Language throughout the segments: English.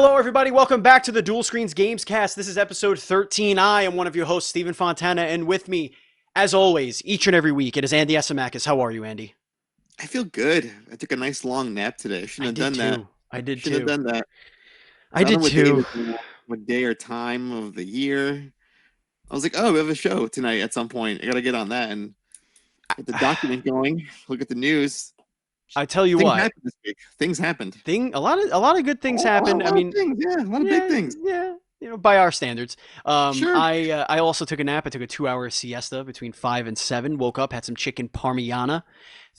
Hello, everybody. Welcome back to the Dual Screens Gamescast. This is episode 13. I am one of your hosts, Stephen Fontana, and with me, as always, each and every week, it is Andy Esimakis. How are you, Andy? I feel good. I took a nice long nap today. Shouldn't have done that. I did Shouldn't have too. done that. I I don't did know what day it too. is now, what day or time of the year. I was like, oh, we have a show tonight at some point. I gotta get on that and get the document going. Look at the news. I tell you Things what, happened this week. Things happened. a lot of good things happen. A I lot of mean, things, yeah, a lot of big yeah, things. yeah, by our standards. Sure. I also took a nap. I took a 2-hour siesta between 5 and 7. Woke up, had some chicken parmigiana,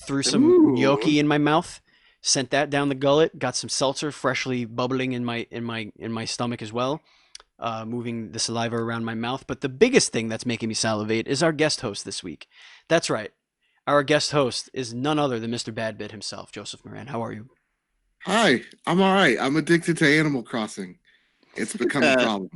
threw some Ooh. gnocchi in my mouth, sent that down the gullet. Got some seltzer freshly bubbling in my stomach as well, moving the saliva around my mouth. But the biggest thing that's making me salivate is our guest host this week. That's right. Our guest host is none other than Mr. Badbit himself, Joseph Moran. How are you? Hi, I'm all right. I'm addicted to Animal Crossing. It's become a that. problem.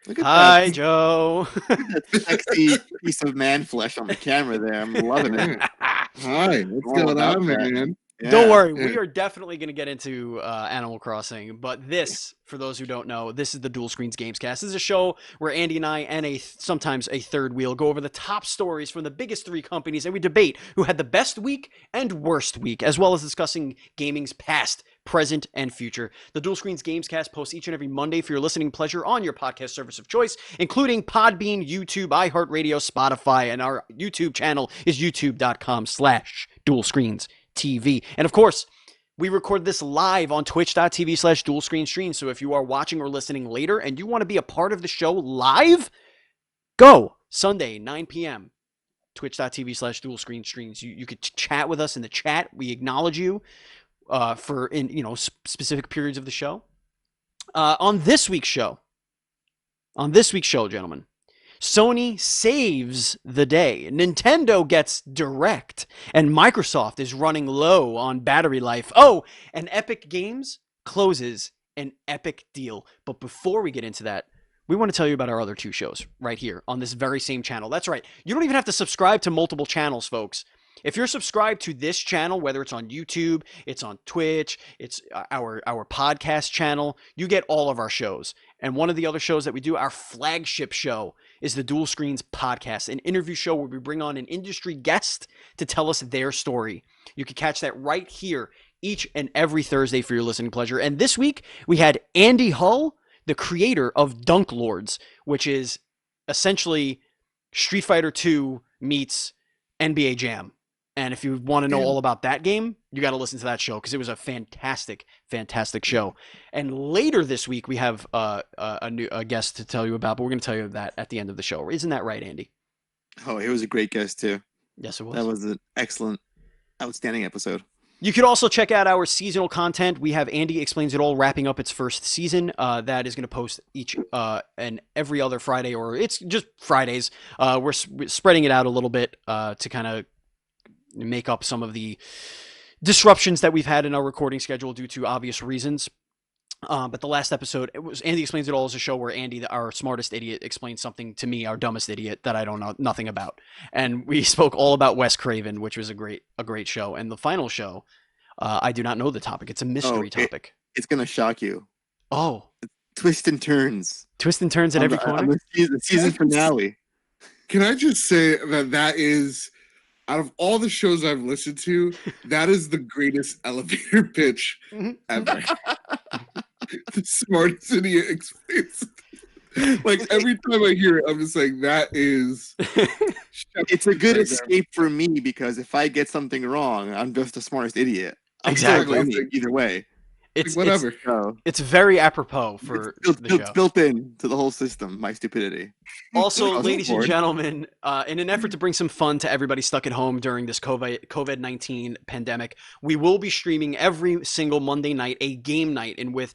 Look at Hi, that. Joe. That sexy piece of man flesh on the camera there. I'm loving it. Hi, what's All going about on, that. man? Don't Yeah. worry, Yeah. we are definitely going to get into Animal Crossing, but this, for those who don't know, this is the Dual Screens Gamescast. This is a show where Andy and I, and sometimes a third wheel, go over the top stories from the biggest three companies, and we debate who had the best week and worst week, as well as discussing gaming's past, present, and future. The Dual Screens Gamescast posts each and every Monday for your listening pleasure on your podcast service of choice, including Podbean, YouTube, iHeartRadio, Spotify, and our YouTube channel is youtube.com/dualscreens.tv. And of course, we record this live on twitch.tv/dualscreenstream. So if you are watching or listening later and you want to be a part of the show live, go Sunday, 9 p.m. twitch.tv/dualscreenstreams. You could chat with us in the chat. We acknowledge you for specific periods of the show. On this week's show, gentlemen, Sony saves the day. Nintendo gets direct, and Microsoft is running low on battery life. Oh, and Epic Games closes an epic deal. But before we get into that, we want to tell you about our other two shows right here on this very same channel. That's right. You don't even have to subscribe to multiple channels, folks. If you're subscribed to this channel, whether it's on YouTube, it's on Twitch, it's our podcast channel, you get all of our shows. And one of the other shows that we do, our flagship show, is the Dual Screens Podcast, an interview show where we bring on an industry guest to tell us their story. You can catch that right here each and every Thursday for your listening pleasure. And this week, we had Andy Hull, the creator of Dunk Lords, which is essentially Street Fighter 2 meets NBA Jam. And if you want to know all about that game, you got to listen to that show because it was a fantastic, fantastic show. And later this week, we have a guest to tell you about, but we're going to tell you that at the end of the show. Isn't that right, Andy? Oh, he was a great guest too. Yes, it was. That was an excellent, outstanding episode. You could also check out our seasonal content. We have Andy Explains It All wrapping up its first season. That is going to post each and every other Friday, or it's just Fridays. We're spreading it out a little bit to kind of make up some of the disruptions that we've had in our recording schedule due to obvious reasons. But the last episode, it was Andy Explains It All, is a show where Andy, our smartest idiot, explains something to me, our dumbest idiot, that I don't know nothing about. And we spoke all about Wes Craven, which was a great show. And the final show, I do not know the topic. It's a mystery topic. It's gonna shock you. Oh, Twists and turns. Twists and turns at every corner. The season finale. Can I just say that is, out of all the shows I've listened to, that is the greatest elevator pitch ever. The smartest idiot explains. Like every time I hear it, I'm just like, that is. It's a good escape for me because if I get something wrong, I'm just the smartest idiot. Exactly. Either way. It's whatever. It's very apropos for the show. It's built in to the whole system, my stupidity. Also, ladies and gentlemen, in an effort to bring some fun to everybody stuck at home during this COVID-19 pandemic, we will be streaming every single Monday night a game night in which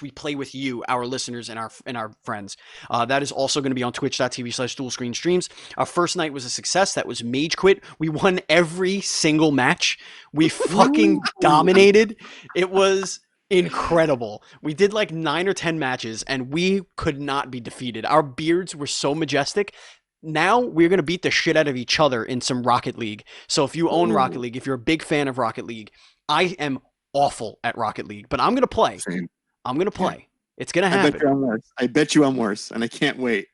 we play with you, our listeners, and our friends. That is also going to be on twitch.tv/dualscreenstreams. Our first night was a success. That was Mage Quit. We won every single match. We fucking dominated. It was incredible. We did like 9 or 10 matches and we could not be defeated. Our beards were so majestic. Now we're going to beat the shit out of each other in some Rocket League. So if you own Rocket League, if you're a big fan of Rocket League, I am awful at Rocket League, but I'm going to play. Same. I'm going to play. It's gonna I bet happen you I'm worse. I bet you I'm worse, and I can't wait.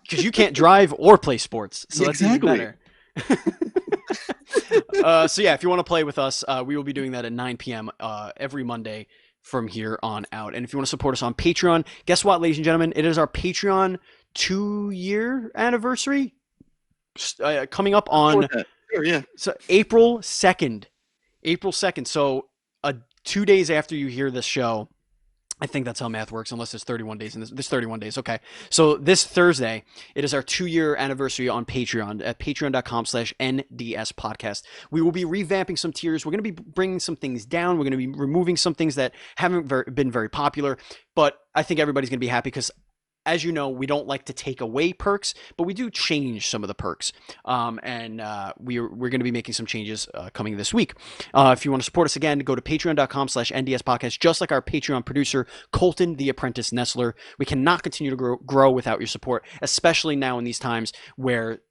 because you can't drive or play sports, so that's even Exactly. better. So yeah, if you want to play with us, we will be doing that at 9 p.m. Every Monday from here on out. And if you want to support us on Patreon, guess what, ladies and gentlemen? It is our Patreon 2-year anniversary coming up Go on with that. Sure, yeah. April 2nd. April 2nd. So 2 days after you hear this show, I think that's how math works, unless there's 31 days in this. There's 31 days. Okay. So this Thursday, it is our 2-year anniversary on Patreon at patreon.com/NDS podcast. We will be revamping some tiers. We're going to be bringing some things down. We're going to be removing some things that haven't been very popular, but I think everybody's going to be happy because, as you know, we don't like to take away perks, but we do change some of the perks. And we're going to be making some changes coming this week. If you want to support us again, go to patreon.com/NDS podcast, just like our Patreon producer, Colton, the apprentice Nestler. We cannot continue to grow without your support, especially now in these times where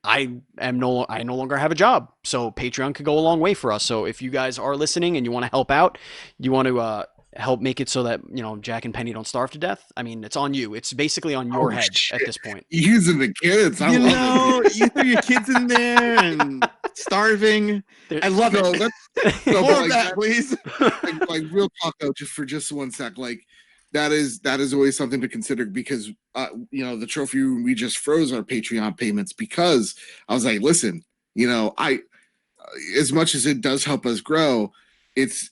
I no longer have a job. So Patreon could go a long way for us. So if you guys are listening and you want to help out, you want to help make it so that, Jack and Penny don't starve to death, I mean, it's on you. It's basically on your head shit. at this point. Using the kids. I You love know, it. you throw your kids in there and starving. I love No, it. that's no, More but of like that, please. like real talk though, just 1 sec. Like that is always something to consider because the trophy room, we just froze our Patreon payments because I was like, listen, I as much as it does help us grow, it's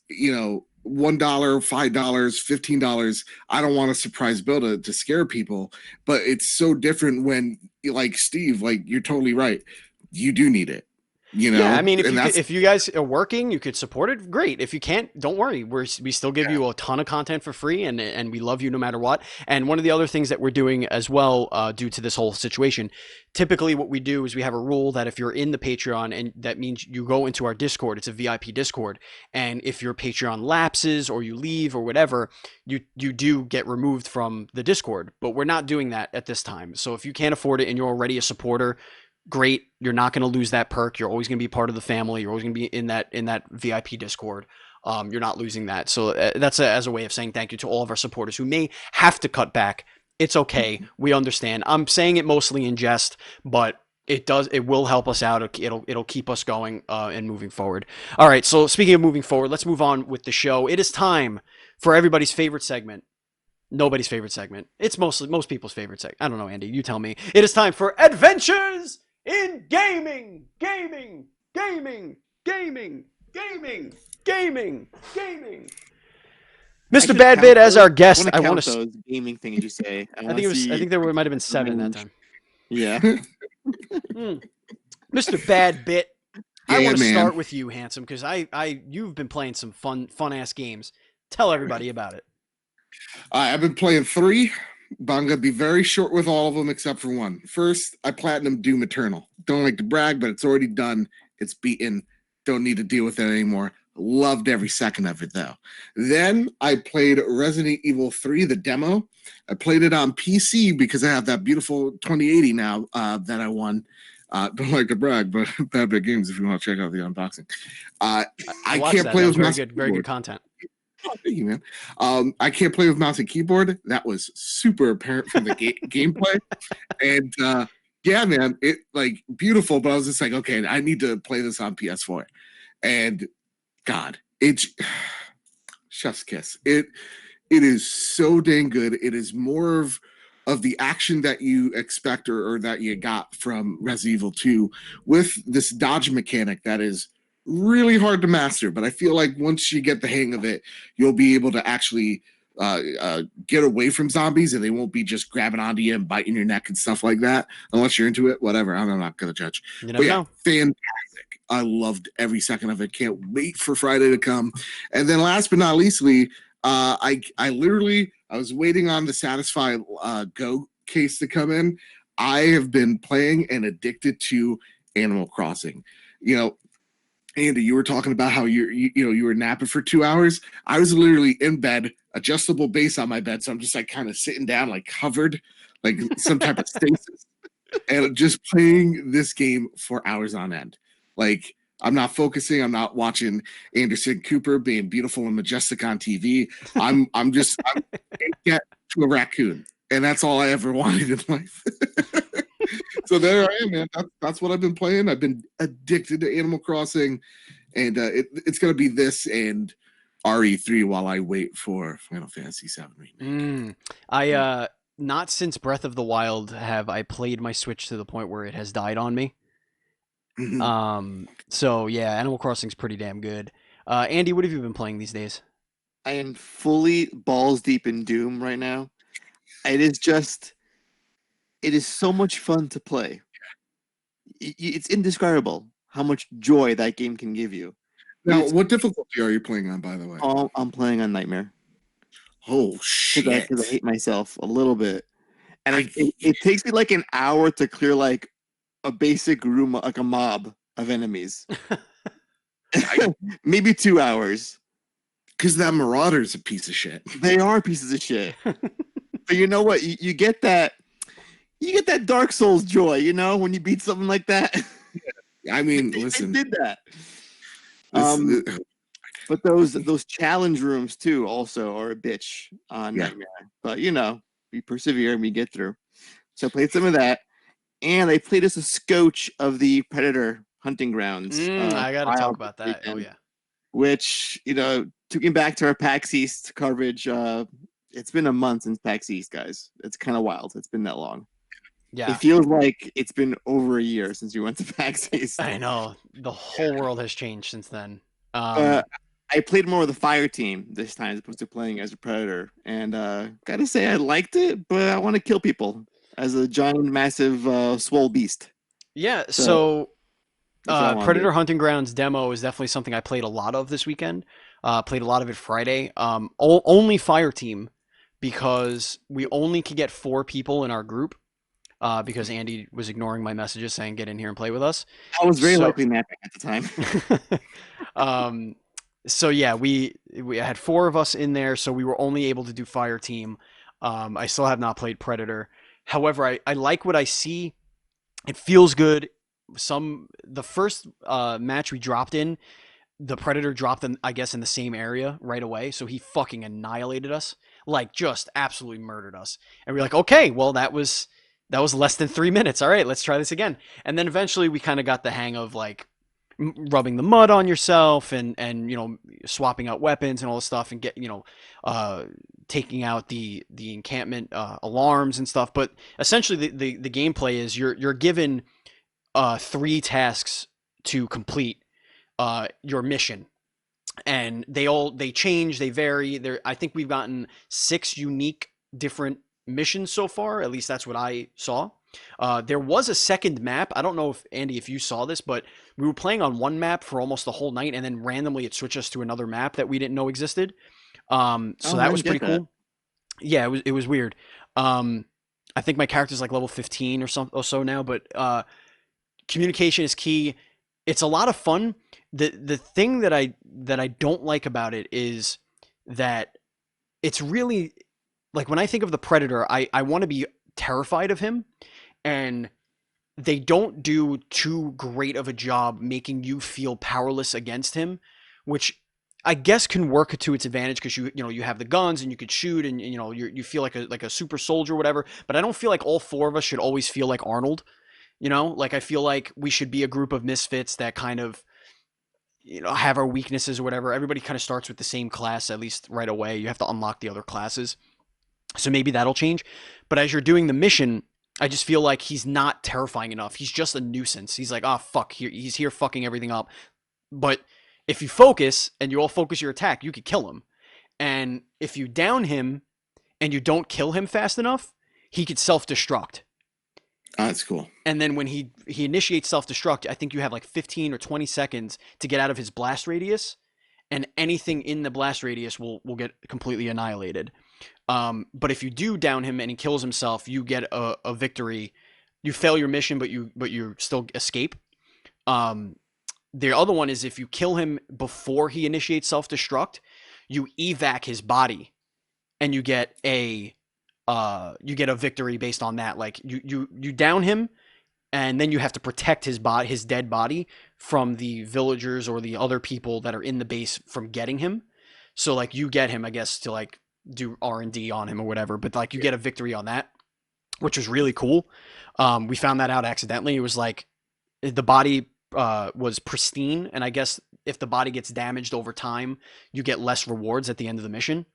$1, $5, $15. I don't want a surprise bill to scare people, but it's so different when, like Steve, like you're totally right. You do need it, Yeah, I mean, and that's if you guys are working, you could support it. Great. If you can't, don't worry. We still give you a ton of content for free, and we love you no matter what. And one of the other things that we're doing as well, due to this whole situation, typically what we do is we have a rule that if you're in the Patreon, and that means you go into our Discord, it's a VIP Discord, and if your Patreon lapses or you leave or whatever, you do get removed from the Discord. But we're not doing that at this time. So if you can't afford it and you're already a supporter, great. You're not going to lose that perk. You're always going to be part of the family. You're always going to be in that VIP Discord. You're not losing that. So that's as a way of saying thank you to all of our supporters who may have to cut back. It's okay. We understand. I'm saying it mostly in jest, but it will help us out. It'll keep us going and moving forward. All right. So speaking of moving forward, let's move on with the show. It is time for everybody's favorite segment. Nobody's favorite segment. It's most people's favorite segment. I don't know, Andy. You tell me. It is time for Adventures in gaming. Mr. Badbit as our guest. I want to those gaming things you say. I think there might have been 7 that time. Yeah. Mr. Badbit, I Yeah, want to man. start with you, handsome, because you've been playing some fun ass games. Tell everybody about it. I've been playing 3, but I'm gonna be very short with all of them except for one. First, I platinum Doom Eternal. Don't like to brag, but it's already done. It's beaten. Don't need to deal with it anymore. Loved every second of it though. Then I played Resident Evil 3, the demo. I played it on PC because I have that beautiful 2080 now that I won. Don't like to brag, but Bad Bit Games if you want to check out the unboxing. I can't play with mouse. Very good content. Oh, thank you, man. I can't play with mouse and keyboard. That was super apparent from the gameplay. And yeah, man, it like beautiful, but I was just like, okay, I need to play this on PS4. And God, it's chef's kiss. It is so dang good. It is more of the action that you expect or that you got from Resident Evil 2 with this dodge mechanic that is really hard to master, but I feel like once you get the hang of it, you'll be able to actually get away from zombies and they won't be just grabbing onto you and biting your neck and stuff like that. Unless you're into it, whatever. I'm not gonna judge. You never know. Fantastic. I loved every second of it. Can't wait for Friday to come. And then last but not leastly, I was waiting on the Satisfy Go case to come in. I have been playing and addicted to Animal Crossing. Andy, you were talking about how you were napping for 2 hours. I was literally in bed, adjustable base on my bed, so I'm just like kind of sitting down, like covered, like some type of stasis, and just playing this game for hours on end. Like I'm not focusing. I'm not watching Anderson Cooper being beautiful and majestic on TV. I'm get to a raccoon, and that's all I ever wanted in life. So there I am, man. That's what I've been playing. I've been addicted to Animal Crossing, and it's gonna be this and RE3 while I wait for Final Fantasy VII Remake. I not since Breath of the Wild have I played my Switch to the point where it has died on me. So yeah, Animal Crossing's pretty damn good. Andy, what have you been playing these days? I am fully balls deep in Doom right now. It is so much fun to play. It's indescribable how much joy that game can give you. Now, what difficulty are you playing on, by the way? I'm playing on Nightmare. Oh shit! Because I hate myself a little bit, and it takes me like an hour to clear like a basic room, like a mob of enemies. Maybe 2 hours. Because that Marauder's a piece of shit. They are pieces of shit. But you know what? You get that. You get that Dark Souls joy, you know, when you beat something like that. I mean, listen. I did that. But those challenge rooms too also are a bitch on Nightmare. But you know, we persevere and we get through. So I played some of that, and I played us a scotch of the Predator Hunting Grounds. I got to talk about that. Weekend, oh yeah. Which, you know, taking back to our PAX East coverage, it's been a month since PAX East, guys. It's kind of wild. It's been that long. Yeah. It feels like it's been over a year since we went to PAX East. I know. The whole world has changed since then. I played more with the fire team this time as opposed to playing as a Predator. And gotta say, I liked it, but I want to kill people as a giant, massive, swole beast. Yeah, so Predator do. Hunting Grounds demo is definitely something I played a lot of this weekend. Played a lot of it Friday. Only fire team because we only could get 4 people in our group because Andy was ignoring my messages saying get in here and play with us. I was very likely napping at the time. So yeah, we had 4 of us in there, so we were only able to do fire team. I still have not played Predator. However, I like what I see. It feels good. The first match we dropped in, the Predator dropped in, I guess, in the same area right away. So he fucking annihilated us, like just absolutely murdered us. And we're like, okay, well that was less than 3 minutes. All right, let's try this again. And then eventually we kind of got the hang of like rubbing the mud on yourself and you know, swapping out weapons and all this stuff and get, you know, taking out the encampment alarms and stuff. But essentially the gameplay is you're given 3 tasks to complete your mission, and they change, they vary. I think we've gotten 6 unique different missions so far. At least that's what I saw. There was a second map. I don't know if Andy, if you saw this, but we were playing on one map for almost the whole night, and then randomly it switched us to another map that we didn't know existed. So that was pretty cool. Yeah, it was weird. I think my character's like level 15 or so now, but communication is key. It's a lot of fun. The thing that I don't like about it is that it's really like when I think of the Predator, I want to be terrified of him, and they don't do too great of a job making you feel powerless against him, which I guess can work to its advantage because you know you have the guns and you could shoot and you know you feel like a super soldier or whatever. But I don't feel like all 4 of us should always feel like Arnold. You know, like I feel like we should be a group of misfits that kind of, you know, have our weaknesses or whatever. Everybody kind of starts with the same class, at least right away. You have to unlock the other classes. So maybe that'll change. But as you're doing the mission, I just feel like he's not terrifying enough. He's just a nuisance. He's like, oh, fuck, he's here fucking everything up. But if you focus and you all focus your attack, you could kill him. And if you down him and you don't kill him fast enough, he could self-destruct. That's cool. And then when he initiates self-destruct, I think you have like 15 or 20 seconds to get out of his blast radius, and anything in the blast radius will get completely annihilated. But if you do down him and he kills himself, you get a victory. You fail your mission, but you still escape. The other one is if you kill him before he initiates self-destruct, you evac his body, and you get a victory based on that. Like you down him, and then you have to protect his dead body from the villagers or the other people that are in the base from getting him. So like you get him, I guess, to like do R&D on him or whatever, but like you get a victory on that, which was really cool. We found that out accidentally. It was like the body was pristine, and I guess if the body gets damaged over time, you get less rewards at the end of the mission.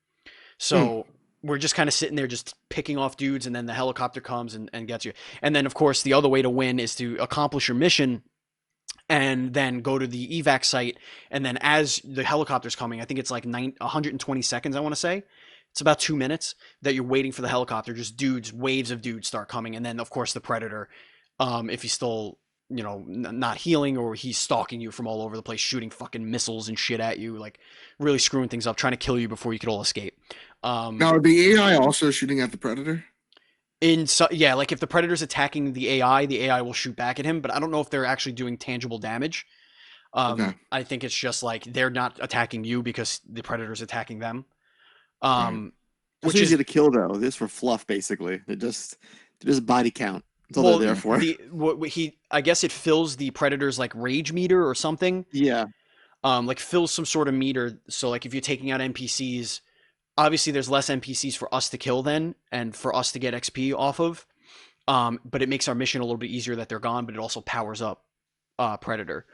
So we're just kind of sitting there just picking off dudes, and then the helicopter comes and gets you. And then, of course, the other way to win is to accomplish your mission and then go to the evac site. And then as the helicopter's coming, I think it's like 120 seconds, I want to say. It's about 2 minutes that you're waiting for the helicopter. Just dudes, waves of dudes start coming. And then, of course, the Predator, if he's still, not healing or he's stalking you from all over the place, shooting fucking missiles and shit at you, like really screwing things up, trying to kill you before you could all escape. Now, are the AI also shooting at the Predator? Yeah, like if the Predator's attacking the AI will shoot back at him, but I don't know if they're actually doing tangible damage. Okay. I think it's just like they're not attacking you because the Predator's attacking them. It's Which easy is to kill though. This for fluff, basically. They just body count. That's all they're there for. I guess it fills the Predator's like rage meter or something. Yeah. Like fills some sort of meter. So like if you're taking out NPCs, obviously there's less NPCs for us to kill then and for us to get XP off of. But it makes our mission a little bit easier that they're gone, but it also powers up Predator.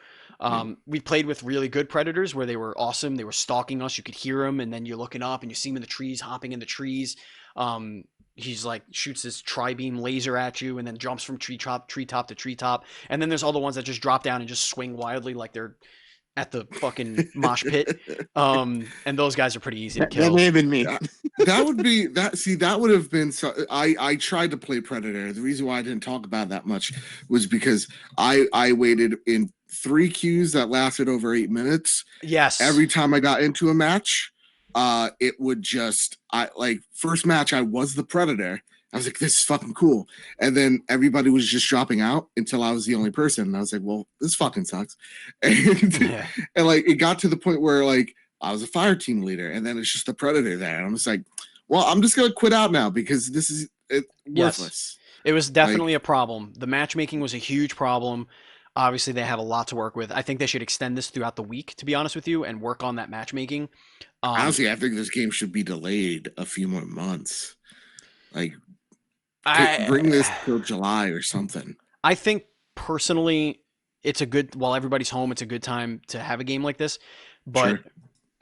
We played with really good Predators where they were awesome. They were stalking us. You could hear them, and then you're looking up and you see him in the trees, hopping in the trees. He's like shoots his tri-beam laser at you and then jumps from treetop to treetop. And then there's all the ones that just drop down and just swing wildly like they're at the fucking mosh pit. And those guys are pretty easy to kill. That may have been me. That would be that. See, that would have been. I tried to play Predator. The reason why I didn't talk about it that much was because I waited in 3 queues that lasted over 8 minutes. Yes. Every time I got into a match, it would just first match I was the Predator. I was like, this is fucking cool. And then everybody was just dropping out until I was the only person. And I was like, well, this fucking sucks. And, and like it got to the point where like I was a fire team leader, and then it's just the Predator there. And I'm just like, well, I'm just gonna quit out now because this is worthless. It was definitely a problem. The matchmaking was a huge problem. Obviously, they have a lot to work with. I think they should extend this throughout the week, to be honest with you, and work on that matchmaking. Honestly, I think this game should be delayed a few more months. Like, bring this till July or something. I think personally, it's a good, while everybody's home, it's a good time to have a game like this. But Sure.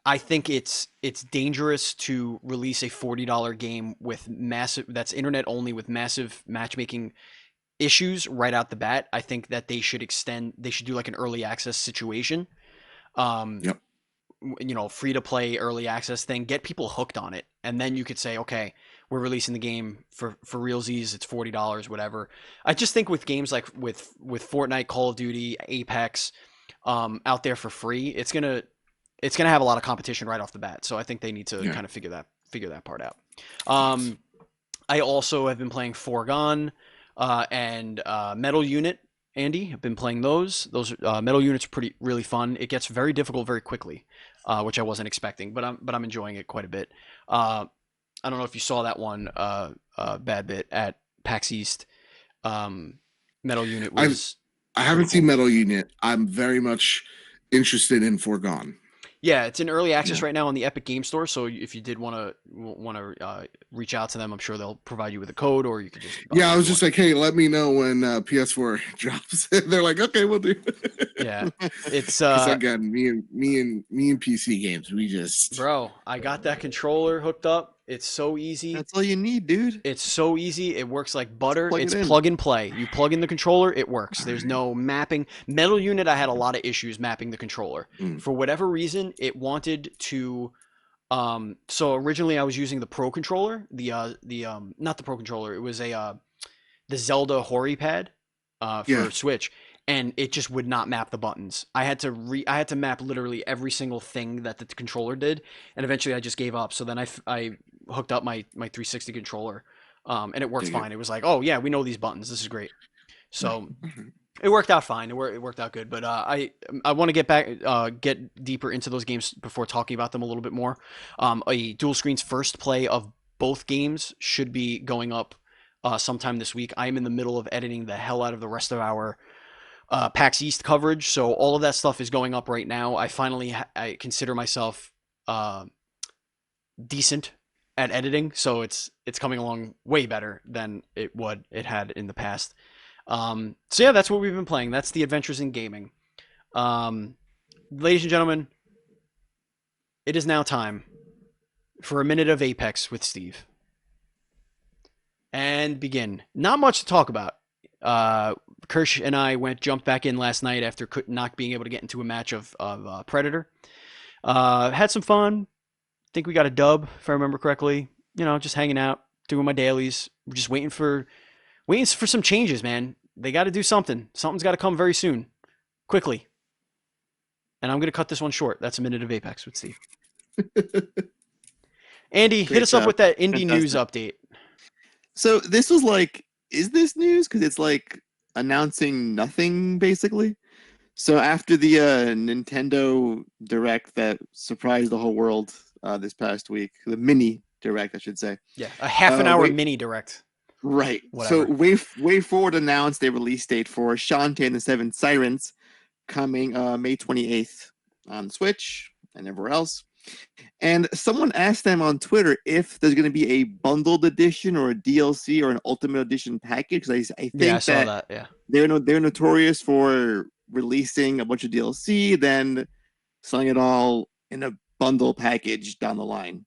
I think it's dangerous to release a $40 game with that's internet only with massive matchmaking issues right out the bat. I think that they should do like an early access situation. Yep. Free to play early access thing, get people hooked on it. And then you could say, okay, we're releasing the game for realsies. It's $40, whatever. I just think with games like with Fortnite, Call of Duty, Apex, out there for free, it's gonna have a lot of competition right off the bat. So I think they need to kind of figure that part out. I also have been playing Foregone and Metal Unit. Andy, I've been playing those. Those Metal Unit's really fun. It gets very difficult very quickly, which I wasn't expecting, but I'm enjoying it quite a bit. I don't know if you saw that one bad bit at PAX East. Metal Unit was. I haven't seen Metal Unit. I'm very much interested in Foregone. Yeah, it's in early access right now on the Epic Game Store. So if you did want to reach out to them, I'm sure they'll provide you with a code, or you could just. I was just like, hey, let me know when PS4 drops. They're like, okay, we'll do. Yeah, it's again, me and PC games, we just. Bro, I got that controller hooked up. It's so easy. That's all you need, dude. It's so easy. It works like butter. It's it plug and play. You plug in the controller, it works. There's no mapping. Metal Unit, I had a lot of issues mapping the controller. For whatever reason, it wanted to. So originally I was using the Pro controller, not the Pro controller. It was the Zelda Hori pad for Switch, and it just would not map the buttons. I had to map literally every single thing that the controller did, and eventually I just gave up. So then I hooked up my 360 controller, and it worked fine. It was like, oh yeah, we know these buttons. This is great. So it worked out fine. It worked out good. But I want to get deeper into those games before talking about them a little bit more. A dual screens first play of both games should be going up sometime this week. I am in the middle of editing the hell out of the rest of our PAX East coverage, so all of that stuff is going up right now. I finally I consider myself decent at editing, so it's coming along way better than it had in the past. So yeah, that's what we've been playing. That's the Adventures in Gaming. Ladies and gentlemen, it is now time for a minute of Apex with Steve. And begin. Not much to talk about. Kirsch and I jumped back in last night after not being able to get into a match of Predator. Had some fun. Think we got a dub, if I remember correctly. You know, just hanging out, doing my dailies. We're just waiting for some changes, man. They got to do something. Something's got to come very soon, quickly. And I'm gonna cut this one short. That's a minute of Apex with Steve. Andy, hit us up with that indie news update. So this was like, is this news? Because it's like announcing nothing, basically. So after the Nintendo Direct that surprised the whole world this past week, the mini Direct, I should say. Yeah, a half an hour mini Direct. Right. Whatever. So Way Forward announced a release date for Shantae and the Seven Sirens coming May 28th on Switch and everywhere else. And someone asked them on Twitter if there's going to be a bundled edition or a DLC or an Ultimate Edition package. I think I saw that. Yeah, they're notorious for releasing a bunch of DLC, then selling it all in a bundle package down the line.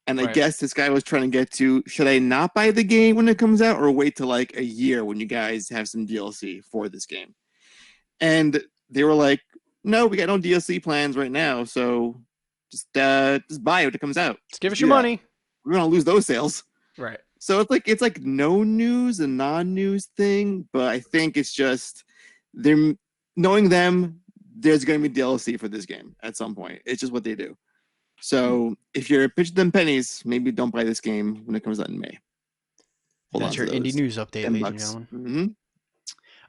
And I guess this guy was trying to get to, should I not buy the game when it comes out or wait till like a year when you guys have some DLC for this game? And they were like, no, we got no DLC plans right now, so just buy it when it comes out. Just give us your money. We're gonna lose those sales. Right. So it's like no news, a non-news thing, but I think it's just they're knowing them, there's gonna be DLC for this game at some point. It's just what they do. So if you're pitching them pennies, maybe don't buy this game when it comes out in May. That's your indie news update, ladies and gentlemen. Mm-hmm.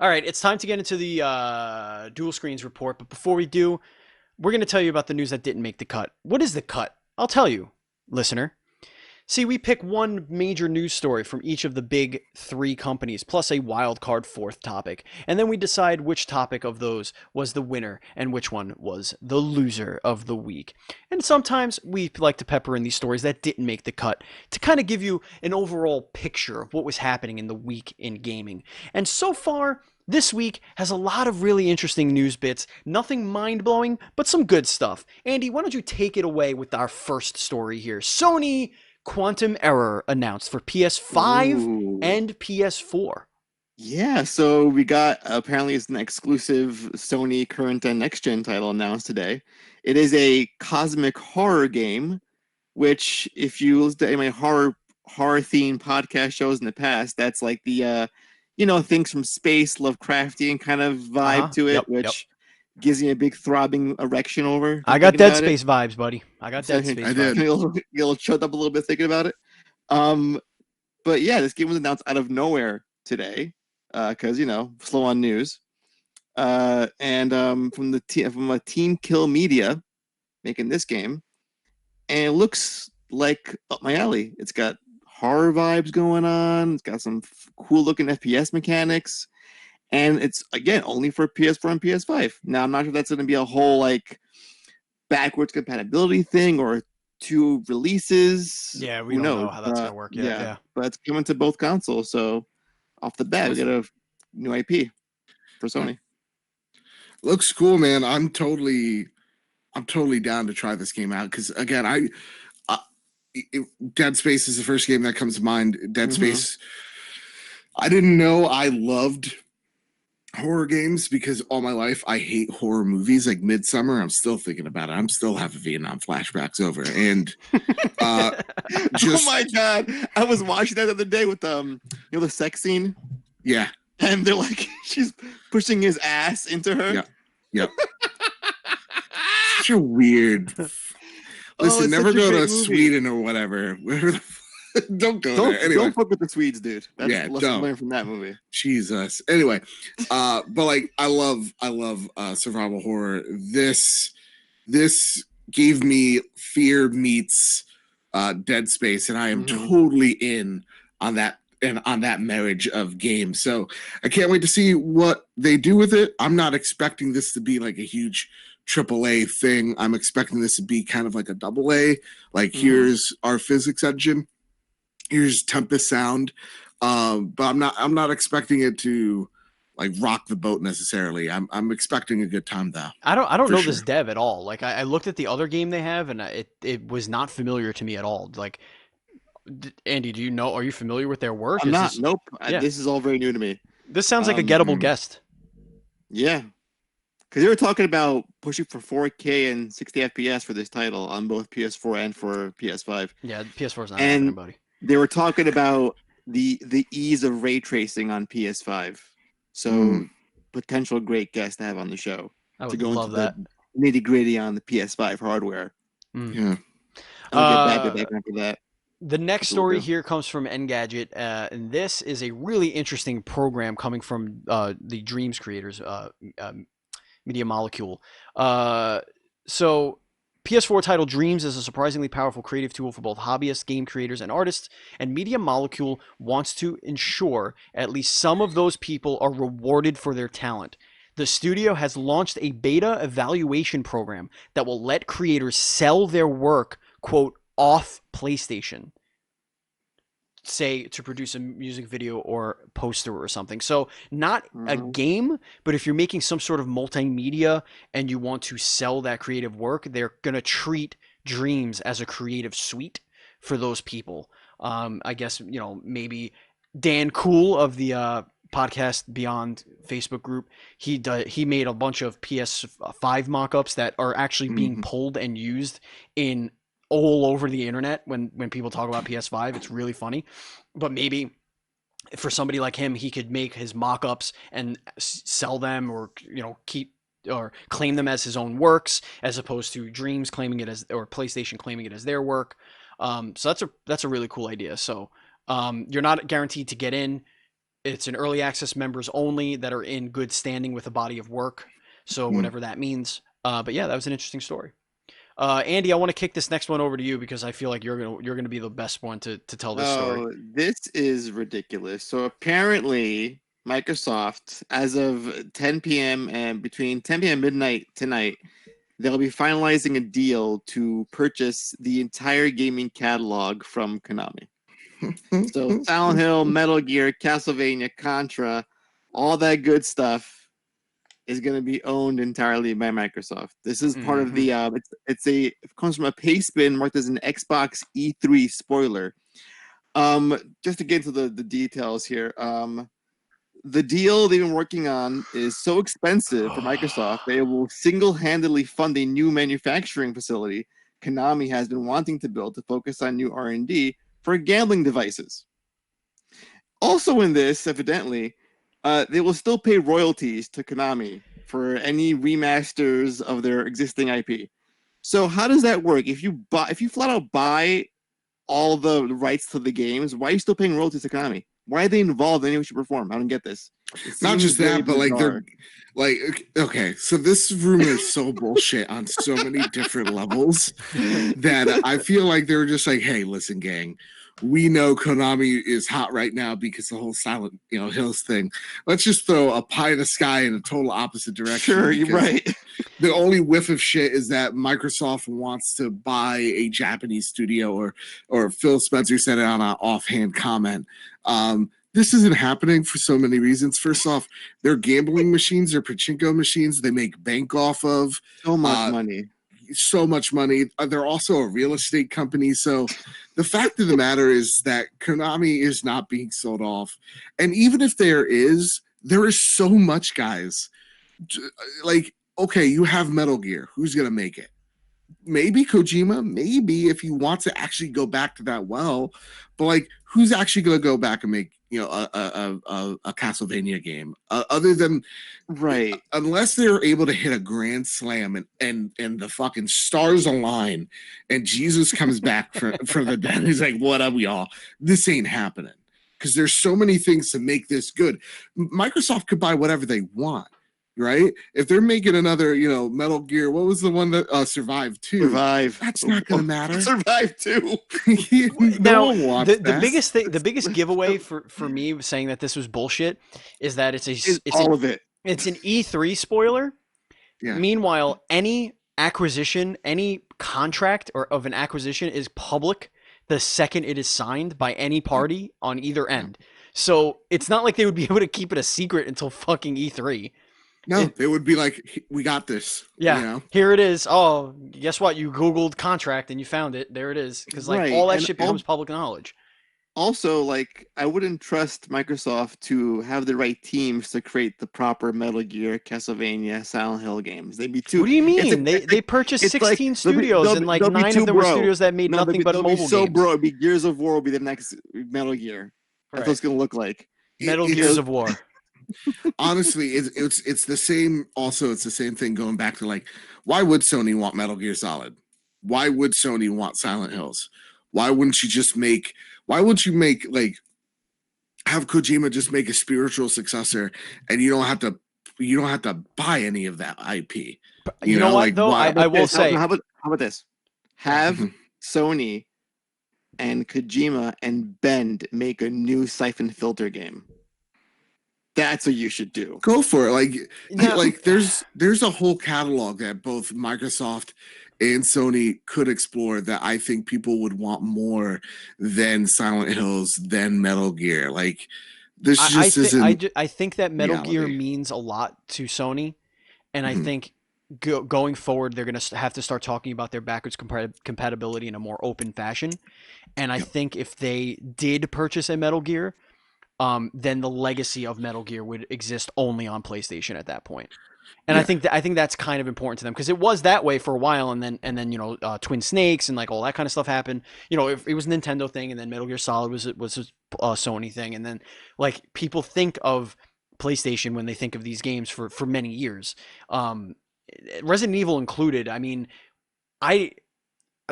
All right, it's time to get into the dual screens report. But before we do, we're going to tell you about the news that didn't make the cut. What is the cut? I'll tell you, listener. See, we pick one major news story from each of the big three companies, plus a wild card fourth topic. And then we decide which topic of those was the winner and which one was the loser of the week. And sometimes we like to pepper in these stories that didn't make the cut to kind of give you an overall picture of what was happening in the week in gaming. And so far, this week has a lot of really interesting news bits. Nothing mind-blowing, but some good stuff. Andy, why don't you take it away with our first story here? Sony Quantum Error announced for PS5 and PS4. Yeah, so we got, apparently it's an exclusive Sony current and next-gen title announced today. It is a cosmic horror game, which if you listen to any of my horror-themed podcast shows in the past, that's like the, things from space, Lovecraftian kind of vibe to it, which gives me a big throbbing erection over. I got Dead Space vibes, buddy. I got Dead Space vibes. Get a little choked up a little bit thinking about it. But yeah, this game was announced out of nowhere today, because slow on news. And from a Team Kill Media making this game, and it looks like up my alley. It's got horror vibes going on. It's got some cool looking FPS mechanics. And it's, again, only for PS4 and PS5. Now, I'm not sure if that's going to be a whole, like, backwards compatibility thing or 2 releases. Yeah, we don't know how that's going to work yet. Yeah. But it's coming to both consoles, so off the bat, we got a new IP for Sony. Looks cool, man. I'm totally down to try this game out because, again, Dead Space is the first game that comes to mind. Dead Space, I didn't know I loved horror games because all my life I hate horror movies. Like Midsummer, I'm still thinking about it. I'm still having Vietnam flashbacks over. And oh my god, I was watching that the other day with the sex scene. Yeah, and they're like, she's pushing his ass into her. Yeah, yep. Such a weird. Listen, never go to Sweden or whatever. Don't go there. Anyway. Don't fuck with the Swedes, dude. Let's learn from that movie. Jesus. Anyway, but like I love survival horror. This gave me Fear meets Dead Space, and I am totally in on that. and on that marriage of games. So I can't wait to see what they do with it. I'm not expecting this to be like a huge AAA thing. I'm expecting this to be kind of like a AA. Like, here's our physics engine, here's Tempest Sound, but I'm not expecting it to like rock the boat necessarily. I'm expecting a good time though. I don't know sure. this dev at all. Like I looked at the other game they have, and it was not familiar to me at all. Like, Andy, do you know? Are you familiar with their work? I'm not. This, Nope. Yeah. This is all very new to me. This sounds like a gettable guest. Yeah, because they were talking about pushing for 4K and 60 FPS for this title on both PS4 and for PS5. Yeah, PS4 is not And happening, buddy. they were talking about the ease of ray tracing on PS5. So potential great guest to have on the show I would to go love into that. the nitty gritty on the PS5 hardware. Yeah. I'll get back after that. The next story here comes from Engadget, and this is a really interesting program coming from the Dreams creators, Media Molecule. So PS4 title Dreams is a surprisingly powerful creative tool for both hobbyists, game creators, and artists, and Media Molecule wants to ensure at least some of those people are rewarded for their talent. The studio has launched a beta evaluation program that will let creators sell their work, quote, off PlayStation, say to produce a music video or poster or something. So not a game, but if you're making some sort of multimedia and you want to sell that creative work, they're going to treat Dreams as a creative suite for those people. I guess, maybe Dan Cool of the podcast Beyond Facebook group, he made a bunch of PS5 mock-ups that are actually being pulled and used in all over the internet when people talk about PS5. It's really funny. But maybe for somebody like him, he could make his mock-ups and sell them, or keep or claim them as his own works, as opposed to Dreams claiming it as, or PlayStation claiming it as their work. So that's a really cool idea. So you're not guaranteed to get in. It's an early access members only that are in good standing with a body of work. So whatever that means. But yeah, that was an interesting story. Andy, I want to kick this next one over to you because I feel like you're gonna be the best one to tell this story. This is ridiculous. So apparently, Microsoft, as of 10 p.m. and between 10 p.m. midnight tonight, they'll be finalizing a deal to purchase the entire gaming catalog from Konami. So Silent Hill, Metal Gear, Castlevania, Contra, all that good stuff is going to be owned entirely by Microsoft. This is part of the it comes from a paste bin marked as an Xbox E3 spoiler. Just to get into the details here, the deal they've been working on is so expensive for Microsoft they will single-handedly fund a new manufacturing facility Konami has been wanting to build to focus on new R&D for gambling devices. Also in this, evidently, they will still pay royalties to Konami for any remasters of their existing IP. So how does that work? If you flat out buy all the rights to the games, why are you still paying royalties to Konami? Why are they involved in any way you perform? I don't get this. Not just that, but like they're like, okay, so this rumor is so bullshit on so many different levels that I feel like they were just like, hey, listen, gang, we know Konami is hot right now because the whole Silent Hills thing. Let's just throw a pie in the sky in a total opposite direction. Sure, you're right. The only whiff of shit is that Microsoft wants to buy a Japanese studio, or Phil Spencer said it on an offhand comment. This isn't happening for so many reasons. First off, they're gambling machines, they're pachinko machines they make bank off of. So much money. So much money. They're also a real estate company. So the fact of the matter is that Konami is not being sold off. And even if there is so much, guys. Like, okay, you have Metal Gear. Who's going to make it? Maybe Kojima, maybe if he wants to actually go back to that well. But like, who's actually going to go back and make a Castlevania game other than right? Unless they're able to hit a grand slam and the fucking stars align and Jesus comes back from the dead. He's like, "What up, y'all? This ain't happening." Because there's so many things to make this good. Microsoft could buy whatever they want. right? If they're making another, Metal Gear, what was the one that Survive 2? Survive. That's not going to matter. Survive 2. No Now, one wants the that. biggest thing, the biggest giveaway for me saying that this was bullshit is that it's all of it. It's an E3 spoiler. Yeah. Meanwhile, any acquisition, any contract or of an acquisition is public the second it is signed by any party on either end. So it's not like they would be able to keep it a secret until fucking E3. No, they would be like, we got this. Yeah, here it is. Oh, guess what? You Googled contract and you found it. There it is. Because all that shit becomes public knowledge. Also, I wouldn't trust Microsoft to have the right teams to create the proper Metal Gear, Castlevania, Silent Hill games. They'd be too. What do you mean? They purchased 16 studios and 9 of them were studios that made nothing but mobile games. So bro, it'd be Gears of War will be the next Metal Gear. That's what it's gonna look like. Metal Gears of War. Honestly, it's the same. Also, it's the same thing going back to why would Sony want Metal Gear Solid? Why would Sony want Silent Hills? Why wouldn't you just make? Why would you make have Kojima just make a spiritual successor, and you don't have to buy any of that IP? You know what though? I will say. How about this? Have Sony and Kojima and Bend make a new Siphon Filter game. That's what you should do. Go for it. There's a whole catalog that both Microsoft and Sony could explore that I think people would want more than Silent Hills, than Metal Gear. This just isn't. I think that Metal Gear means a lot to Sony, and I think going forward they're going to have to start talking about their backwards compatibility in a more open fashion. And I think if they did purchase a Metal Gear, then the legacy of Metal Gear would exist only on PlayStation at that point. And I think that's kind of important to them because it was that way for a while, and then Twin Snakes and all that kind of stuff happened. If it was a Nintendo thing, and then Metal Gear Solid was a Sony thing, and then people think of PlayStation when they think of these games for many years, Resident Evil included. I mean,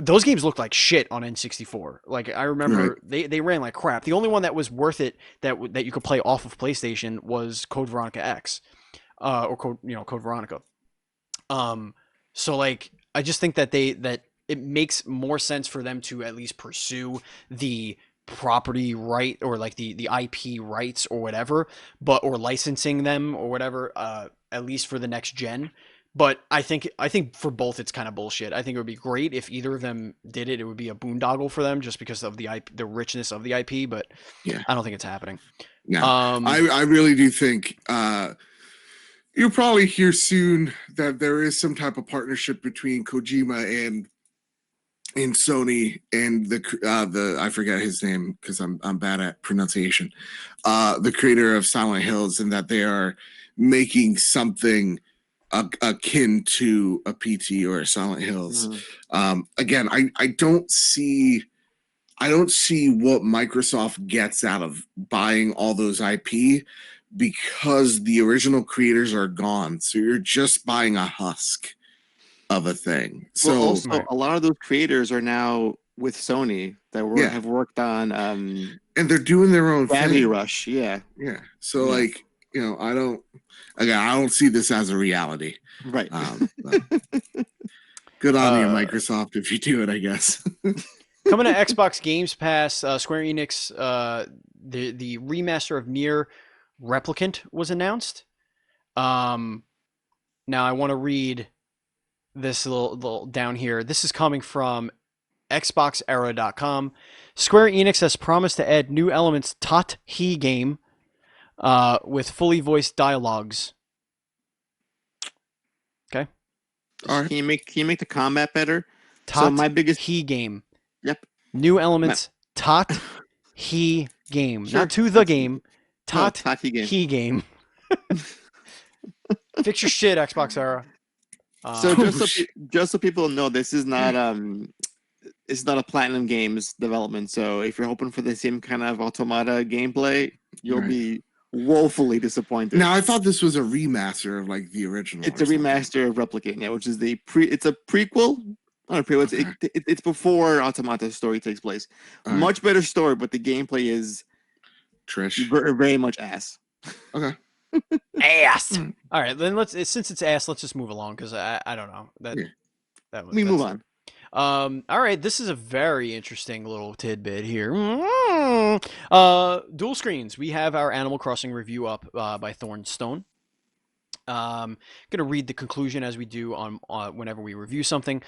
those games looked like shit on N64. I remember they ran like crap. The only one that was worth it that you could play off of PlayStation was Code Veronica X. Or Code Veronica. So I just think that it makes more sense for them to at least pursue the property right or the IP rights or whatever, or licensing them or whatever, at least for the next gen. But I think for both it's kind of bullshit. I think it would be great if either of them did it. It would be a boondoggle for them just because of the richness of the IP. But I don't think it's happening. Yeah, I really do think. You'll probably hear soon that there is some type of partnership between Kojima and Sony and the I forget his name because I'm bad at pronunciation. The creator of Silent Hills, and that they are making something akin to a PT or a Silent Hills. Again, I don't see what Microsoft gets out of buying all those IP. Because the original creators are gone, so you're just buying a husk of a thing. So also, a lot of those creators are now with Sony that have worked on, and they're doing their own Gravity Rush. Yeah. So I don't see this as a reality. Right. Good on you, Microsoft, if you do it. I guess. Coming to Xbox Games Pass, Square Enix, the remaster of Nier Replicant was announced. Now I want to read this little down here. This is coming from xboxera.com. Square Enix has promised to add new elements Tot He game with fully voiced dialogues. Okay. All right. Can you make the combat better? Tot He game. Yep. New elements Tot He game. Sure. Not to the game. Tot He game. Fix your shit, Xbox Era. So just so people know, this is not it's not a Platinum Games development. So if you're hoping for the same kind of Automata gameplay, you'll be woefully disappointed. Now I thought this was a remaster of the original. It's a remaster of Replicant, which is it's a prequel. Not a prequel. It's before Automata's story takes place. Much better story, but the gameplay is Trish. Very much ass. Okay. Ass. All right, then since it's ass, let's just move along because I don't know that Yeah. that We move on. All right, this is a very interesting little tidbit here. Dual screens. We have our Animal Crossing review up by Thornstone. Gonna read the conclusion as we do on whenever we review something.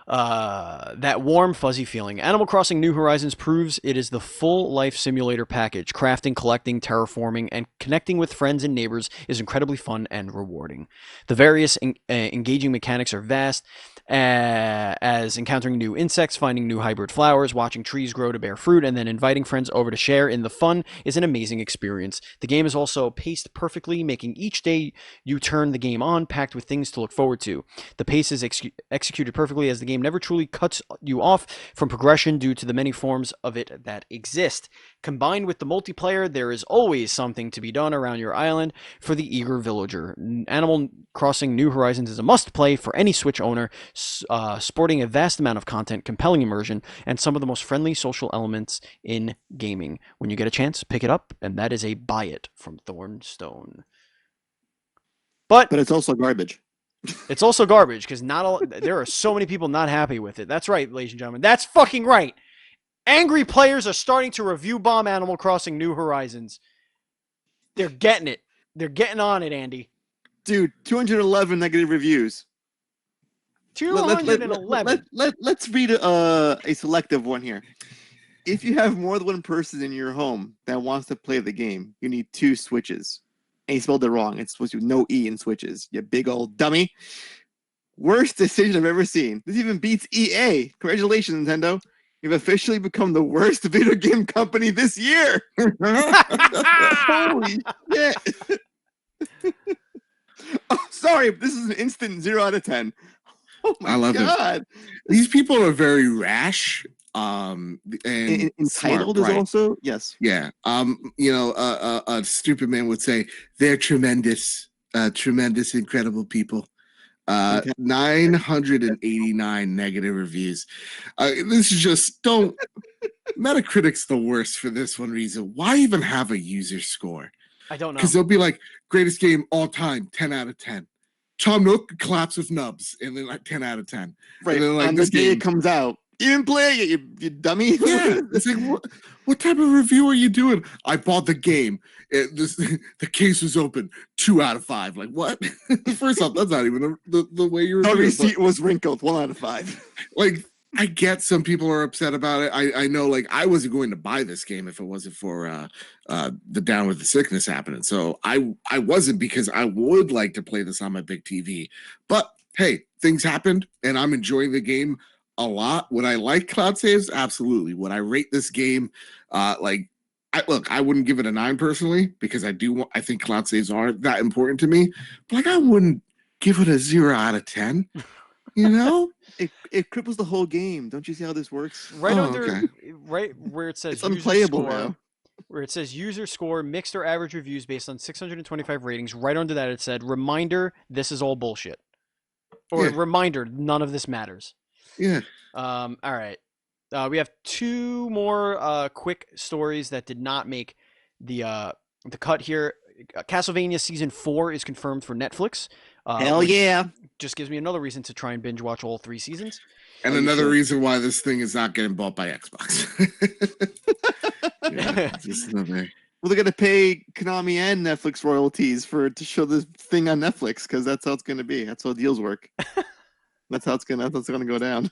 That warm, fuzzy feeling. Animal Crossing New Horizons proves it is the full life simulator package. Crafting, collecting, terraforming, and connecting with friends and neighbors is incredibly fun and rewarding. The various engaging mechanics are vast, as encountering new insects, finding new hybrid flowers, watching trees grow to bear fruit, and then inviting friends over to share in the fun is an amazing experience. The game is also paced perfectly, making each day you turn the game on packed with things to look forward to. The pace is executed perfectly as the game never truly cuts you off from progression due to the many forms of it that exist. Combined with the multiplayer, there is always something to be done around your island for the eager villager. Animal Crossing New Horizons is a must-play for any Switch owner, sporting a vast amount of content, compelling immersion, and some of the most friendly social elements in gaming. When you get a chance, pick it up, and that is a buy it from Thornstone. But it's also garbage. It's also garbage because there are so many people not happy with it. That's right, ladies and gentlemen. That's fucking right. Angry players are starting to review bomb Animal Crossing New Horizons. They're getting it. They're getting on it, Andy. Dude, 211 negative reviews. 211. Let's read a selective one here. If you have more than one person in your home that wants to play the game, you need 2 Switches. And he spelled it wrong. It's supposed to be no E in Switches. You big old dummy. Worst decision I've ever seen. This even beats EA. Congratulations, Nintendo. You've officially become the worst video game company this year. Holy shit. Oh, sorry. This is an instant 0 out of 10. Oh my I love God. it. These people are very rash. And entitled smart, right? is also, yes. Yeah. A stupid man would say they're tremendous, incredible people. 989 negative reviews. This is just don't. Metacritic's the worst for this one reason. Why even have a user score? I don't know. Because they'll be like, greatest game all time, 10 out of 10. Tom Nook claps with nubs, and then like 10 out of 10. Right. And then, like, on the day it comes out. You didn't play it, you dummy. Yeah, it's like, what type of review are you doing? I bought the game. The case was open. 2 out of 5. Like, what? First off, that's not even the way you're. The receipt was wrinkled. 1 out of 5. Like, I get some people are upset about it. I know, like, I wasn't going to buy this game if it wasn't for the Down with the Sickness happening. So I wasn't, because I would like to play this on my big TV. But hey, things happened, and I'm enjoying the game a lot. Would I like cloud saves? Absolutely. Would I rate this game? I wouldn't give it a 9 personally, because I think cloud saves are that important to me. But like, I wouldn't give it a 0 out of 10. You know, it cripples the whole game. Don't you see how this works? Right right where it says it's unplayable score, now. Where it says user score, mixed or average reviews based on 625 ratings. Right under that, it said, "Reminder: this is all bullshit." Or reminder: none of this matters. Yeah. All right. We have 2 more quick stories that did not make the cut here. Castlevania Season 4 is confirmed for Netflix. Hell yeah. Just gives me another reason to try and binge watch all 3 seasons. And another reason why this thing is not getting bought by Xbox. Well, they're going to pay Konami and Netflix royalties to show this thing on Netflix, because that's how it's going to be. That's how deals work. That's how it's going to go down.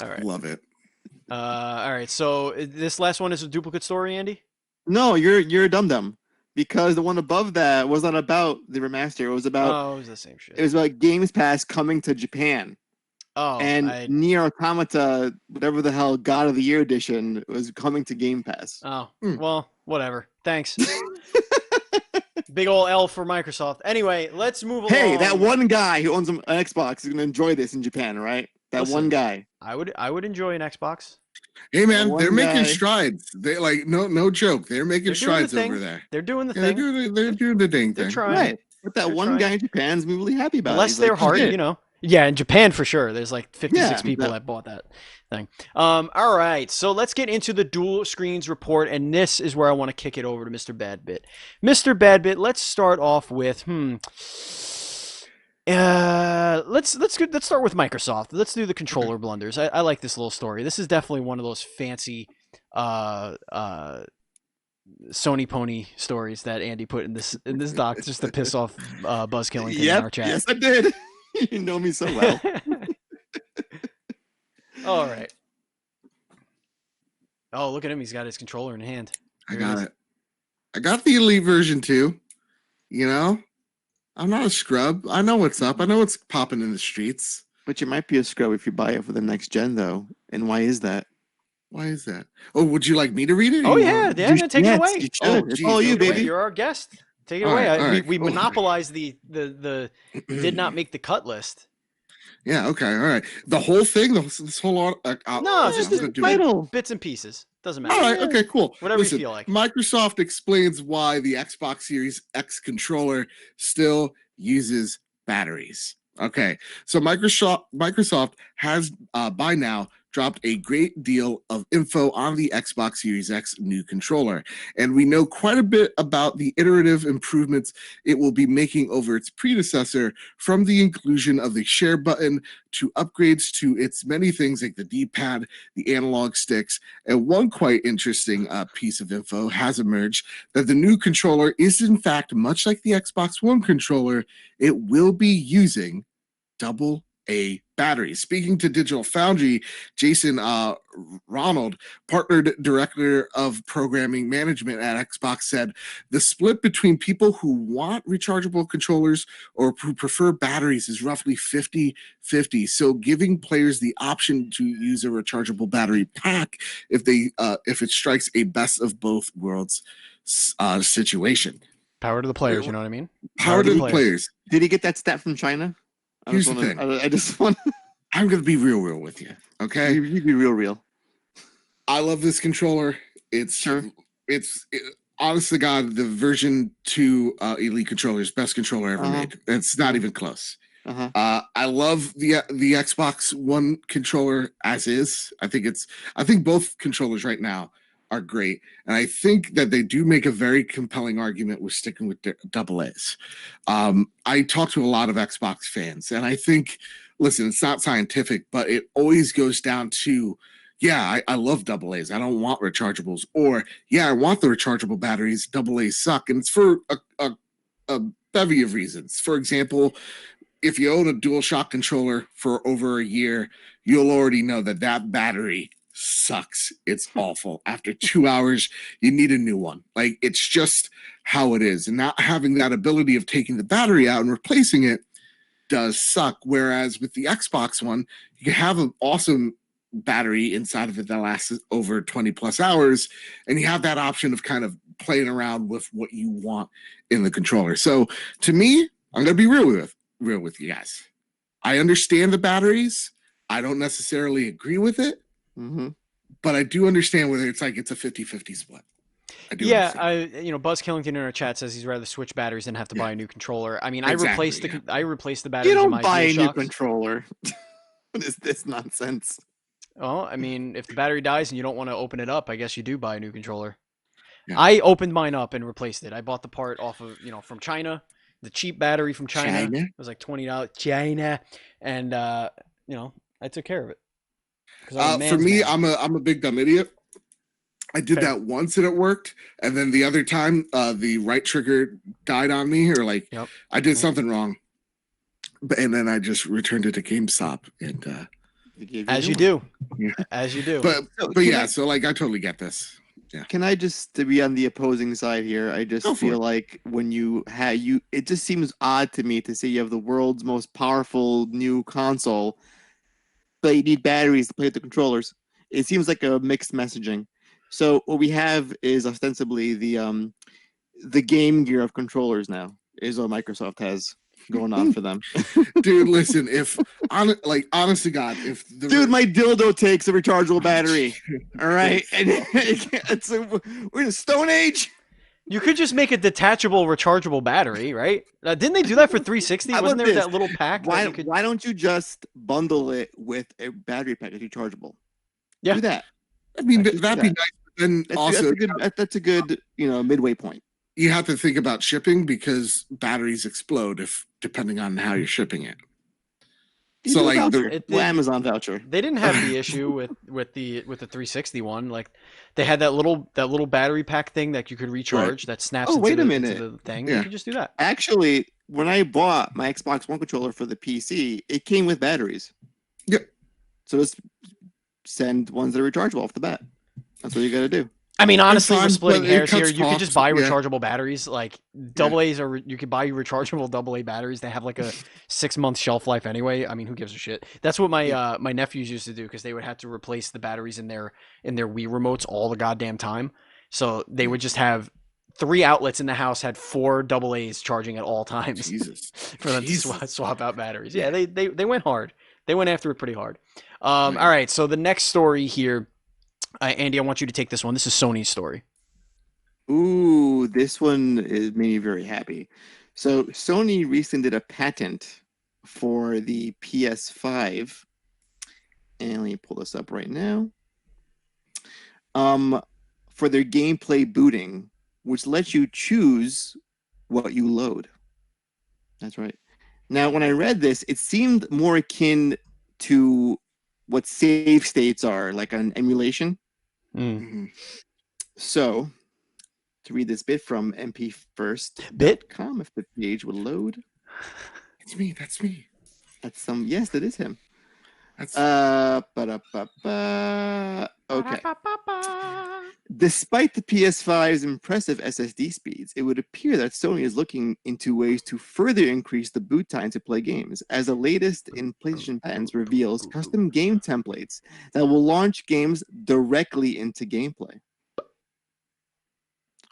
All right. Love it. All right. So this last one is a duplicate story, Andy? No, you're a dum-dum. Because the one above that was not about the remaster. It was about it was the same shit. It was about Games Pass coming to Japan. Oh, and Nier Automata, whatever the hell, God of the Year edition, was coming to Game Pass. Oh, well, whatever. Thanks. Big ol' L for Microsoft. Anyway, let's move along. Hey, that one guy who owns an Xbox is going to enjoy this in Japan, right? One guy. I would enjoy an Xbox. Hey man, they're making strides. They no joke. They're making strides over there. They're doing the thing. They're doing the dang thing. They're trying. Right. But that one guy in Japan's really happy about it. Unless they're hard, Yeah, in Japan for sure. There's like 56 people that bought that. thing. All right, so let's get into the dual screens report, and this is where I want to kick it over to Mr. Badbit. Mr. Badbit, let's start off with let's start with Microsoft. Let's do the controller blunders. I like this little story. This is definitely one of those fancy Sony pony stories that Andy put in this doc just to piss off Buzz Killington in our chat. Yes, I did. You know me so well. All right. Oh, look at him. He's got his controller in hand. I got it. I got the Elite version too. You know, I'm not a scrub. I know what's up. I know what's popping in the streets. But you might be a scrub if you buy it for the next gen, though. And why is that? Why is that? Oh, would you like me to read it? Oh, yeah. Take it away. You should. Oh, It's geez, all you, okay. baby. You're our guest. Take it All away. right, all right, We cool. monopolized the did not make the cut list. Yeah. Okay. All right. The whole thing. This whole lot. No, just I'm gonna do it. bits and pieces. Doesn't matter. All right. Okay. Cool. Whatever Listen, you feel like. Microsoft explains why the Xbox Series X controller still uses batteries. Okay. So Microsoft has by now dropped a great deal of info on the Xbox Series X new controller, and we know quite a bit about the iterative improvements it will be making over its predecessor, from the inclusion of the share button to upgrades to its many things like the D-pad, the analog sticks. And one quite interesting piece of info has emerged that the new controller is in fact much like the Xbox One controller. It will be using AA batteries. Speaking to Digital Foundry, Jason Ronald, partnered director of programming management at Xbox, said the split between people who want rechargeable controllers or who prefer batteries is roughly 50-50. So giving players the option to use a rechargeable battery pack if it strikes a best of both worlds situation. Power to the players, you know what I mean? Power to the players. Did he get that stat from China? Here's the thing. I just want. I'm going to be real with you, okay? You be real. I love this controller. It's honest to God, the version 2 Elite controller is best controller ever made. It's not even close. I love the Xbox One controller as is. I think both controllers right now are great, and I think that they do make a very compelling argument with sticking with AA's. I talk to a lot of Xbox fans, and I think, listen, it's not scientific, but it always goes down to, yeah, I love AA's. I don't want rechargeables, or yeah, I want the rechargeable batteries. AA's suck, and it's for a bevy of reasons. For example, if you own a DualShock controller for over a year, you'll already know that battery sucks. It's awful. After 2 hours, you need a new one. Like, it's just how it is. And not having that ability of taking the battery out and replacing it does suck. Whereas with the Xbox One, you can have an awesome battery inside of it that lasts over 20 plus hours, and you have that option of kind of playing around with what you want in the controller. So to me, I'm going to be real with you guys. I understand the batteries. I don't necessarily agree with it. But I do understand whether it's a 50-50 split. Buzz Killington in our chat says he'd rather switch batteries than have to buy a new controller. I mean, Exactly, I replaced the batteries. You in don't my buy a new DualShocks. controller. What is this nonsense? Well, I mean, if the battery dies and you don't want to open it up, I guess you do buy a new controller. Yeah. I opened mine up and replaced it. I bought the part off of from China, the cheap battery from China. It was like $20. China, and I took care of it. For me, I'm a big dumb idiot. I did that once and it worked, and then the other time, the right trigger died on me, or I did something wrong, and then I just returned it to GameStop, and as you do. But yeah, so I totally get this. Yeah. Can I just, to be on the opposing side here, I just feel like when it just seems odd to me to say you have the world's most powerful new console, but you need batteries to play with the controllers. It seems like a mixed messaging. So what we have is ostensibly the Game Gear of controllers now, is what Microsoft has going on for them. Dude, listen, honest to God, my dildo takes a rechargeable battery. All right. And we're in a Stone Age. You could just make a detachable rechargeable battery, right? Didn't they do that for 360? Wasn't there that little pack? Why don't you just bundle it with a battery pack that's rechargeable? Yeah. Do that. I mean, Actually, that'd do be that. nice. But then also, That's a good midway point. you have to think about shipping because batteries explode if depending on how you're shipping it. You So do a like voucher. Well, Amazon voucher. They didn't have the issue with the 360 one. Like they had that little battery pack thing that you could recharge that snaps Oh, wait a into minute. the thing. Yeah. You could just do that. Actually, when I bought my Xbox One controller for the PC, it came with batteries. Yep. So just send ones that are rechargeable off the bat. That's what you got to do. I mean, honestly, we're fine, splitting but it hairs here. cuts You could just costs, buy yeah. rechargeable batteries. Like AA's are you could buy rechargeable AA batteries. They have like a 6-month shelf life anyway. I mean, who gives a shit? That's what my my nephews used to do because they would have to replace the batteries in their Wii remotes all the goddamn time. So they would just have 3 outlets in the house had 4 AA's charging at all times Jesus. for them Jesus. to swap out batteries. Yeah, they went hard. They went after it pretty hard. Right. All right, so the next story here, Andy, I want you to take this one. This is Sony's story. Ooh, this one is made me very happy. So Sony recently did a patent for the PS5, and let me pull this up right now. For their gameplay booting, which lets you choose what you load. That's right. Now, when I read this, it seemed more akin to what save states are, like an emulation. Mhm. So, to read this bit from mpfirst.com, Bit? if the page would load. That's me. That's me. That's yes, that is him. That's Okay. Despite the PS5's impressive SSD speeds, it would appear that Sony is looking into ways to further increase the boot time to play games, as the latest in PlayStation patents reveals custom game templates that will launch games directly into gameplay.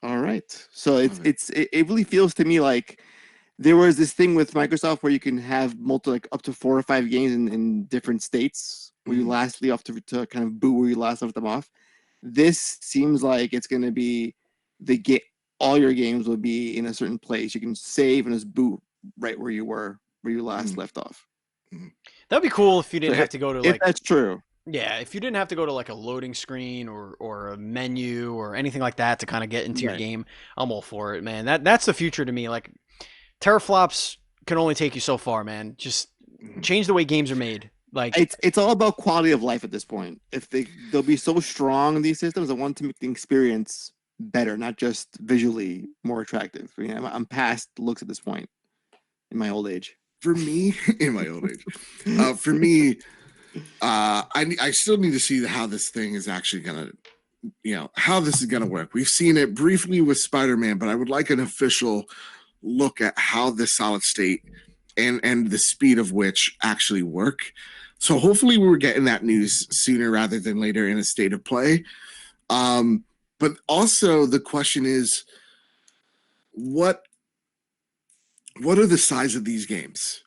All right, so it really feels to me like there was this thing with Microsoft where you can have up to 4 or 5 games in different states where you lastly off to kind of boot where you last left them off. This seems like it's going to be all your games will be in a certain place. You can save and just boot right where you last left off. That'd be cool if you didn't have to go to if that's true. Yeah, if you didn't have to go to like a loading screen or a menu or anything like that to kind of get into your game, I'm all for it, man. That's the future to me. Like teraflops can only take you so far, man. Just change the way games are made. Like it's all about quality of life at this point. If they'll be so strong, these systems, I want to make the experience better, not just visually more attractive. I mean, I'm past looks at this point in my old age. For me, in my old age, for me, I still need to see how this thing is actually gonna, how this is gonna work. We've seen it briefly with Spider-Man, but I would like an official look at how the solid state and the speed of which actually work. So hopefully we're getting that news sooner rather than later in a state of play. But also the question is, what are the size of these games?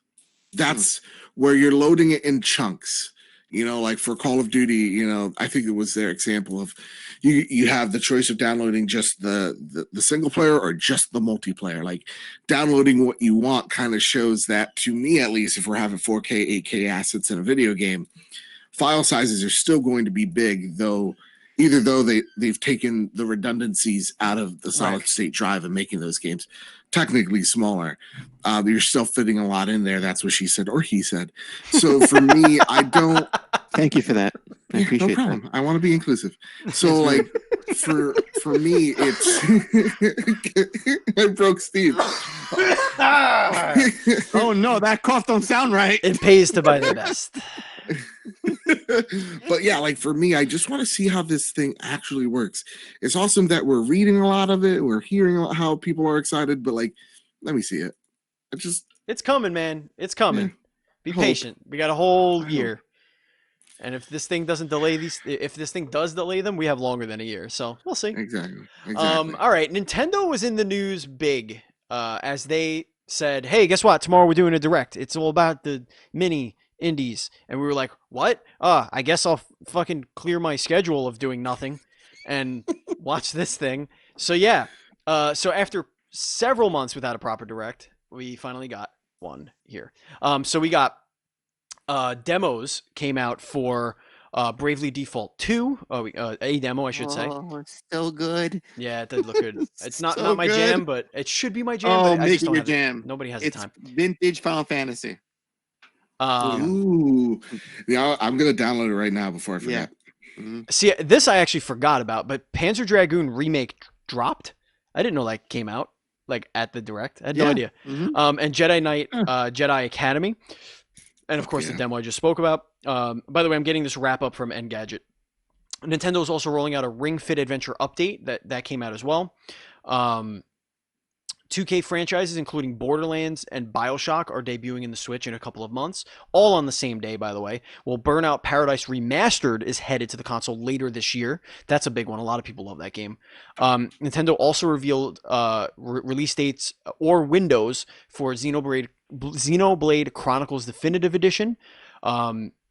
That's where you're loading it in chunks. Like for Call of Duty, I think it was their example of you have the choice of downloading just the single player or just the multiplayer. Like downloading what you want kind of shows that, to me at least, if we're having 4K, 8K assets in a video game, file sizes are still going to be big, though they've taken the redundancies out of the solid state drive and making those games technically smaller. You're still fitting a lot in there. That's what she said or he said. So for me, I don't. Thank you for that. I appreciate no problem. that. I want to be inclusive. So like for me, it's I broke Steve. Oh no, that cough don't sound right. it pays to buy the best. But yeah, like for me, I just want to see how this thing actually works. It's awesome that we're reading a lot of it, we're hearing how people are excited, but like, let me see it. It's coming, man. It's coming. Yeah, Be patient. We got a whole I year. And if this thing doesn't delay if this thing does delay them, we have longer than a year. So we'll see. Exactly. All right. Nintendo was in the news big as they said, hey, guess what? Tomorrow we're doing a direct. It's all about the mini indies. And we were like, what? I guess I'll fucking clear my schedule of doing nothing and watch this thing. So yeah. So after several months without a proper direct, we finally got one here. So we got demos came out for Bravely Default 2, a demo, I should say. Oh, it's so good. Yeah, it did look good. It's not So my good. jam, but it should be my jam. Oh, But I make just it don't your have the, jam. nobody has the It's time. vintage Final Fantasy. Ooh, yeah, I'm gonna download it right now before I forget. See, this I actually forgot about, but Panzer Dragoon remake dropped. I didn't know that came out like at the direct. I had no idea. And Jedi Knight, Jedi Academy, and of course the demo I just spoke about. By the way, I'm getting this wrap up from Engadget. Nintendo is also rolling out a Ring Fit Adventure update that came out as well. 2K franchises, including Borderlands and Bioshock, are debuting in the Switch in a couple of months, all on the same day, by the way. Well, Burnout Paradise Remastered is headed to the console later this year. That's a big one. A lot of people love that game. Nintendo also revealed release dates or windows for Xenoblade Chronicles Definitive Edition,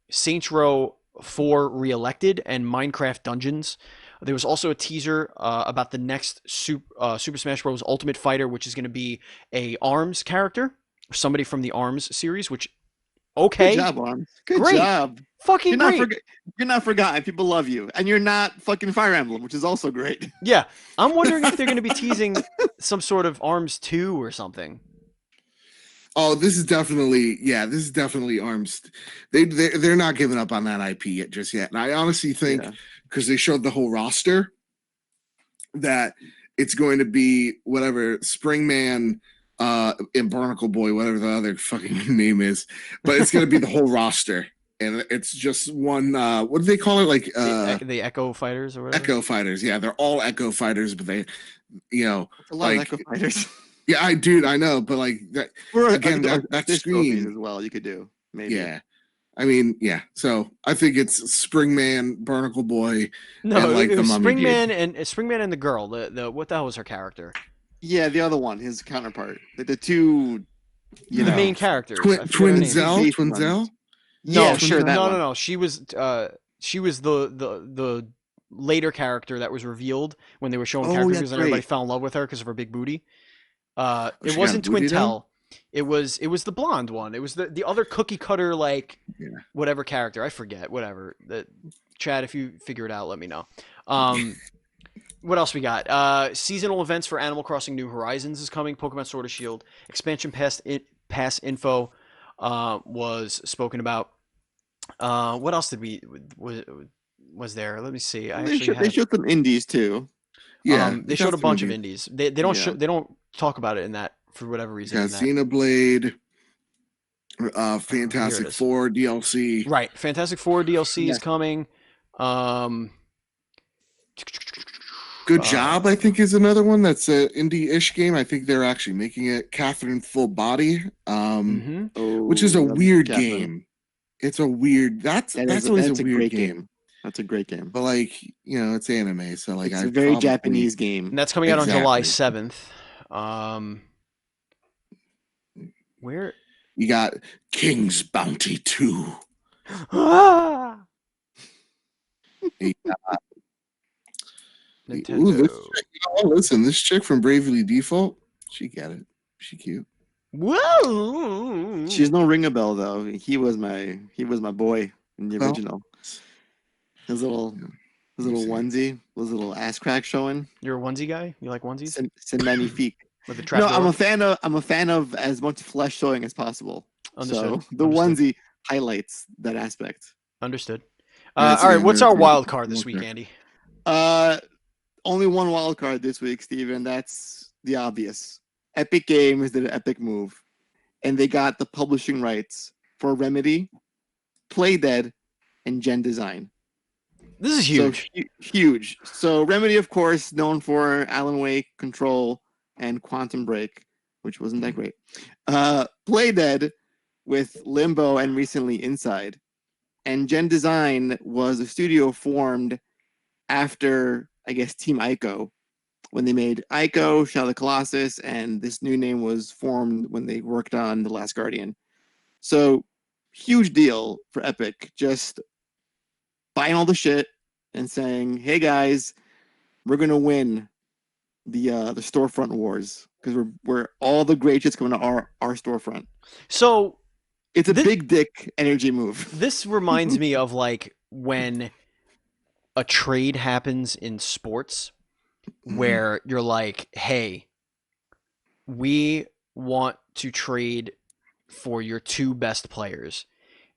Saints Row 4 Reelected, and Minecraft Dungeons. There was also a teaser about the next Super Smash Bros. Ultimate Fighter, which is going to be a ARMS character, somebody from the ARMS series. Which, okay, good job, ARMS. Good great. job. Fucking great. You're not forgotten. People love you, and you're not fucking Fire Emblem, which is also great. Yeah, I'm wondering if they're going to be teasing some sort of ARMS 2 or something. Oh, this is definitely ARMS. They're not giving up on that IP just yet. And I honestly think, because they showed the whole roster, that it's going to be whatever Springman and Barnacle Boy, whatever the other fucking name is, but it's going to be the whole roster. And it's just one, what do they call it? Like the Echo Fighters or whatever? Echo Fighters. Yeah, they're all Echo Fighters, but they, it's a lot of Echo Fighters. Yeah, I know, but like that again, that screen as well. You could do maybe. Yeah, I mean, yeah. So I think it's Springman, Barnacle Boy, no, and like the Mummy Springman and the girl. The what the hell was her character? Yeah, the other one, his counterpart. The two, the main characters. Twinzel. No, sure. No. She was the later character that was revealed when they were showing characters, and everybody fell in love with her because of her big booty. It wasn't Twintel. It was the blonde one. It was the other cookie cutter whatever character. I forget. Whatever. Chad, if you figure it out, let me know. What else we got? Seasonal events for Animal Crossing New Horizons is coming. Pokemon Sword and Shield expansion pass info was spoken about. What else was there? Let me see. They showed some indies too. Yeah, they showed a bunch of indies. They don't talk about it in that for whatever reason. Xenoblade, Fantastic Four DLC. Right, Fantastic Four DLC is coming. Good Job, I think, is another one that's an indie-ish game. I think they're actually making it. Catherine Full Body, which is a weird game. It's a weird. That's always a weird game. That's a great game. But it's anime, so it's a very Japanese game. And that's coming out on July 7th. Where you got King's Bounty 2. Listen, this chick from Bravely Default, she got it. She cute. Whoa! She's no ring a bell though. He was my boy in the original. His little onesie, his little ass crack showing. You're a onesie guy? You like onesies? C'est magnifique. With the trap door? I'm a fan of as much flesh showing as possible. Understood. So the onesie highlights that aspect. Understood. All right, what's our wild card this week, Andy? Only one wild card this week, Steven. That's the obvious. Epic Games did an epic move, and they got the publishing rights for Remedy, Playdead, and Gen Design. This is huge. So, huge. So Remedy, of course, known for Alan Wake, Control, and Quantum Break, which wasn't that great. Playdead with Limbo and recently Inside. And Gen Design was a studio formed after, I guess, Team Ico, when they made Ico, Shadow of the Colossus, and this new name was formed when they worked on The Last Guardian. So, huge deal for Epic, just buying all the shit and saying, hey guys, we're going to win the storefront wars, because we're all the great shit's coming to our storefront. So it's a big dick energy move. This reminds me of when a trade happens in sports where you're like, hey, we want to trade for your two best players,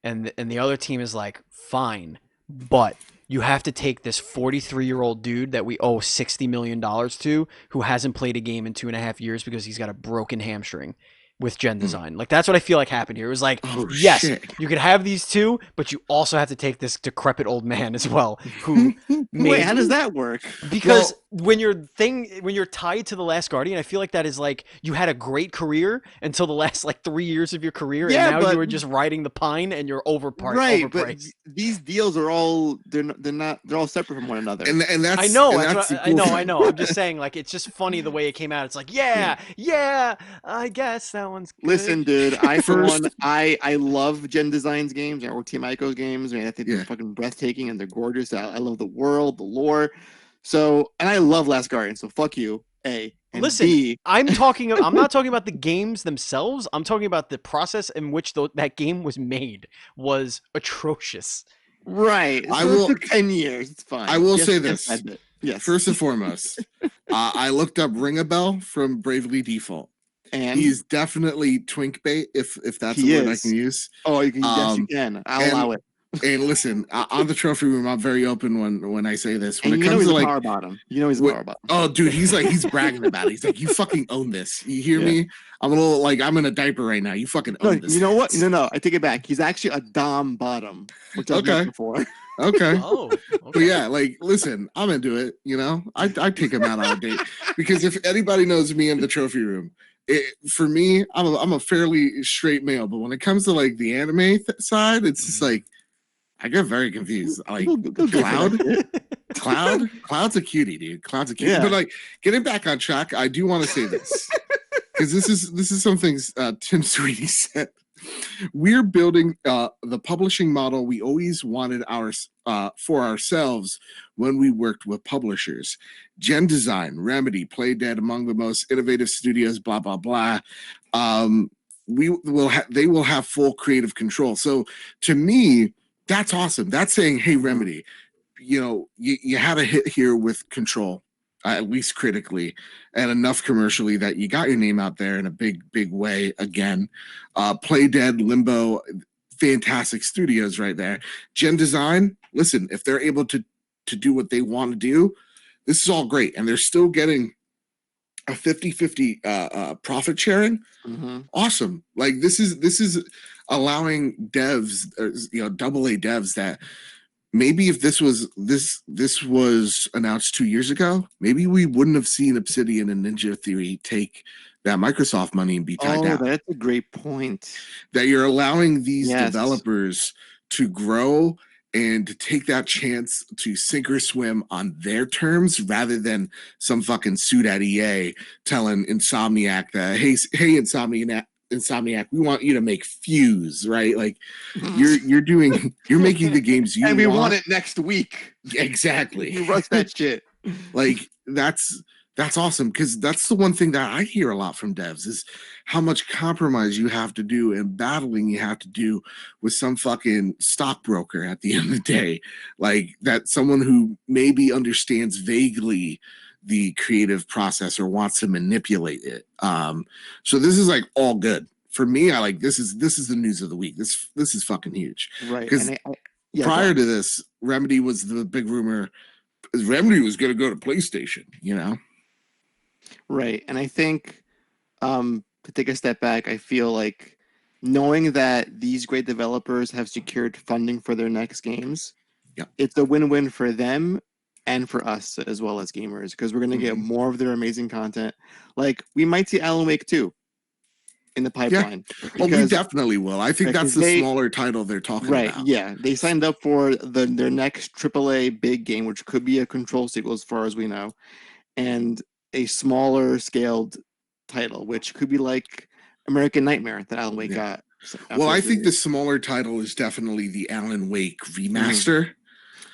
and the other team is like, fine, but you have to take this 43-year-old dude that we owe $60 million to, who hasn't played a game in 2.5 years because he's got a broken hamstring, with gen design. Like, that's what I feel like happened here. It was like, Oh, yes, shit. you could have these two, but you also have to take this decrepit old man as well, who Wait, how does that work? because when you're tied to the Last Guardian, I feel like that is like, you had a great career until the last like 3 years of your career, Yeah, and now but- you are just riding the pine and you're Right, but overpriced. these deals are all they're all separate from one another. And that's I know, and that's that's what, the cool I thing. know. I'm just saying, like, it's just funny the way it came out. It's like, yeah, I guess that one's good. Listen, dude, I for First- one, I love Gen Design's games or Team Ico's games. I mean, I think Yeah. they're fucking breathtaking and they're gorgeous. I love the world, the lore. So, and I love Last Guardian. So fuck you, A. And Listen, B, I'm not talking about the games themselves. I'm talking about the process in which that game was made was atrocious. right? I So will- it took 10 years. It's fine. I will Yes, say yes, this. I did. Yes. First and foremost, I looked up Ring a Bell from Bravely Default. and He's definitely twink bait, if that's He a word I is. can use. oh, you can. Yes, you um, can. I'll and- allow it. And listen, on the trophy room, I'm very open when I say this. When And it you know comes he's to a like, power bottom. You know he's a Wait, power bottom. oh, dude, he's bragging about it. He's like, you fucking own this. You hear Yeah. me? I'm a little like, I'm in a diaper right now. You fucking No, own this. you know what? No, I take it back. He's actually a dom bottom, which I've Okay. met before. Okay. Oh, But yeah, like, listen, I'm into it. You know, I take him out on a date because if anybody knows me in the trophy room, for me, I'm a fairly straight male. But when it comes to like the anime side, it's just like I get very confused. Like Go for Cloud, that shit. Cloud's a cutie, dude. Cloud's a cutie. Yeah. But like, getting back on track, I do want to say this because this is something Tim Sweeney said. We're building the publishing model we always wanted for ourselves when we worked with publishers. Gen Design, Remedy, Play Dead, among the most innovative studios, blah, blah, blah. They will have full creative control. So to me, that's awesome. That's saying, hey, Remedy, you had a hit here with Control, at least critically, and enough commercially that you got your name out there in a big way again. Play Dead, Limbo, fantastic studios right there. Gen Design, listen, if they're able to do what they want to do, this is all great. And they're still getting a 50-50 profit sharing. Mhm. Awesome. Like this is allowing devs, AA devs that maybe if this was announced 2 years ago, maybe we wouldn't have seen Obsidian and Ninja Theory take that Microsoft money and be tied Oh, down. that's a great point. That you're allowing these Yes. developers to grow and to take that chance to sink or swim on their terms rather than some fucking suit at EA telling Insomniac that, hey Insomniac, we want you to make Fuse, right? Like you're making the games you and we want. want it next week. Exactly. You rush that shit. Like that's awesome because that's the one thing that I hear a lot from devs is how much compromise you have to do and battling you have to do with some fucking stockbroker at the end of the day. Like that someone who maybe understands vaguely the creative process or wants to manipulate it. So this is like all good. For me, I like this is the news of the week. This is fucking huge. Right. Because And prior to this, Remedy was the big rumor. Remedy was going to go to PlayStation, Right. And I think to take a step back, I feel like knowing that these great developers have secured funding for their next games, Yeah. it's a win-win for them and for us as well as gamers because we're going to get more of their amazing content. Like we might see Alan Wake 2 in the pipeline. Oh, we because- definitely will. I think Right, that's 'cause the they- smaller title they're talking Right, about. yeah. They signed up for their next AAA big game, which could be a Control sequel as far as we know, and a smaller scaled title, which could be like American Nightmare that Alan Wake got. Well, I think the smaller title is definitely the Alan Wake remaster.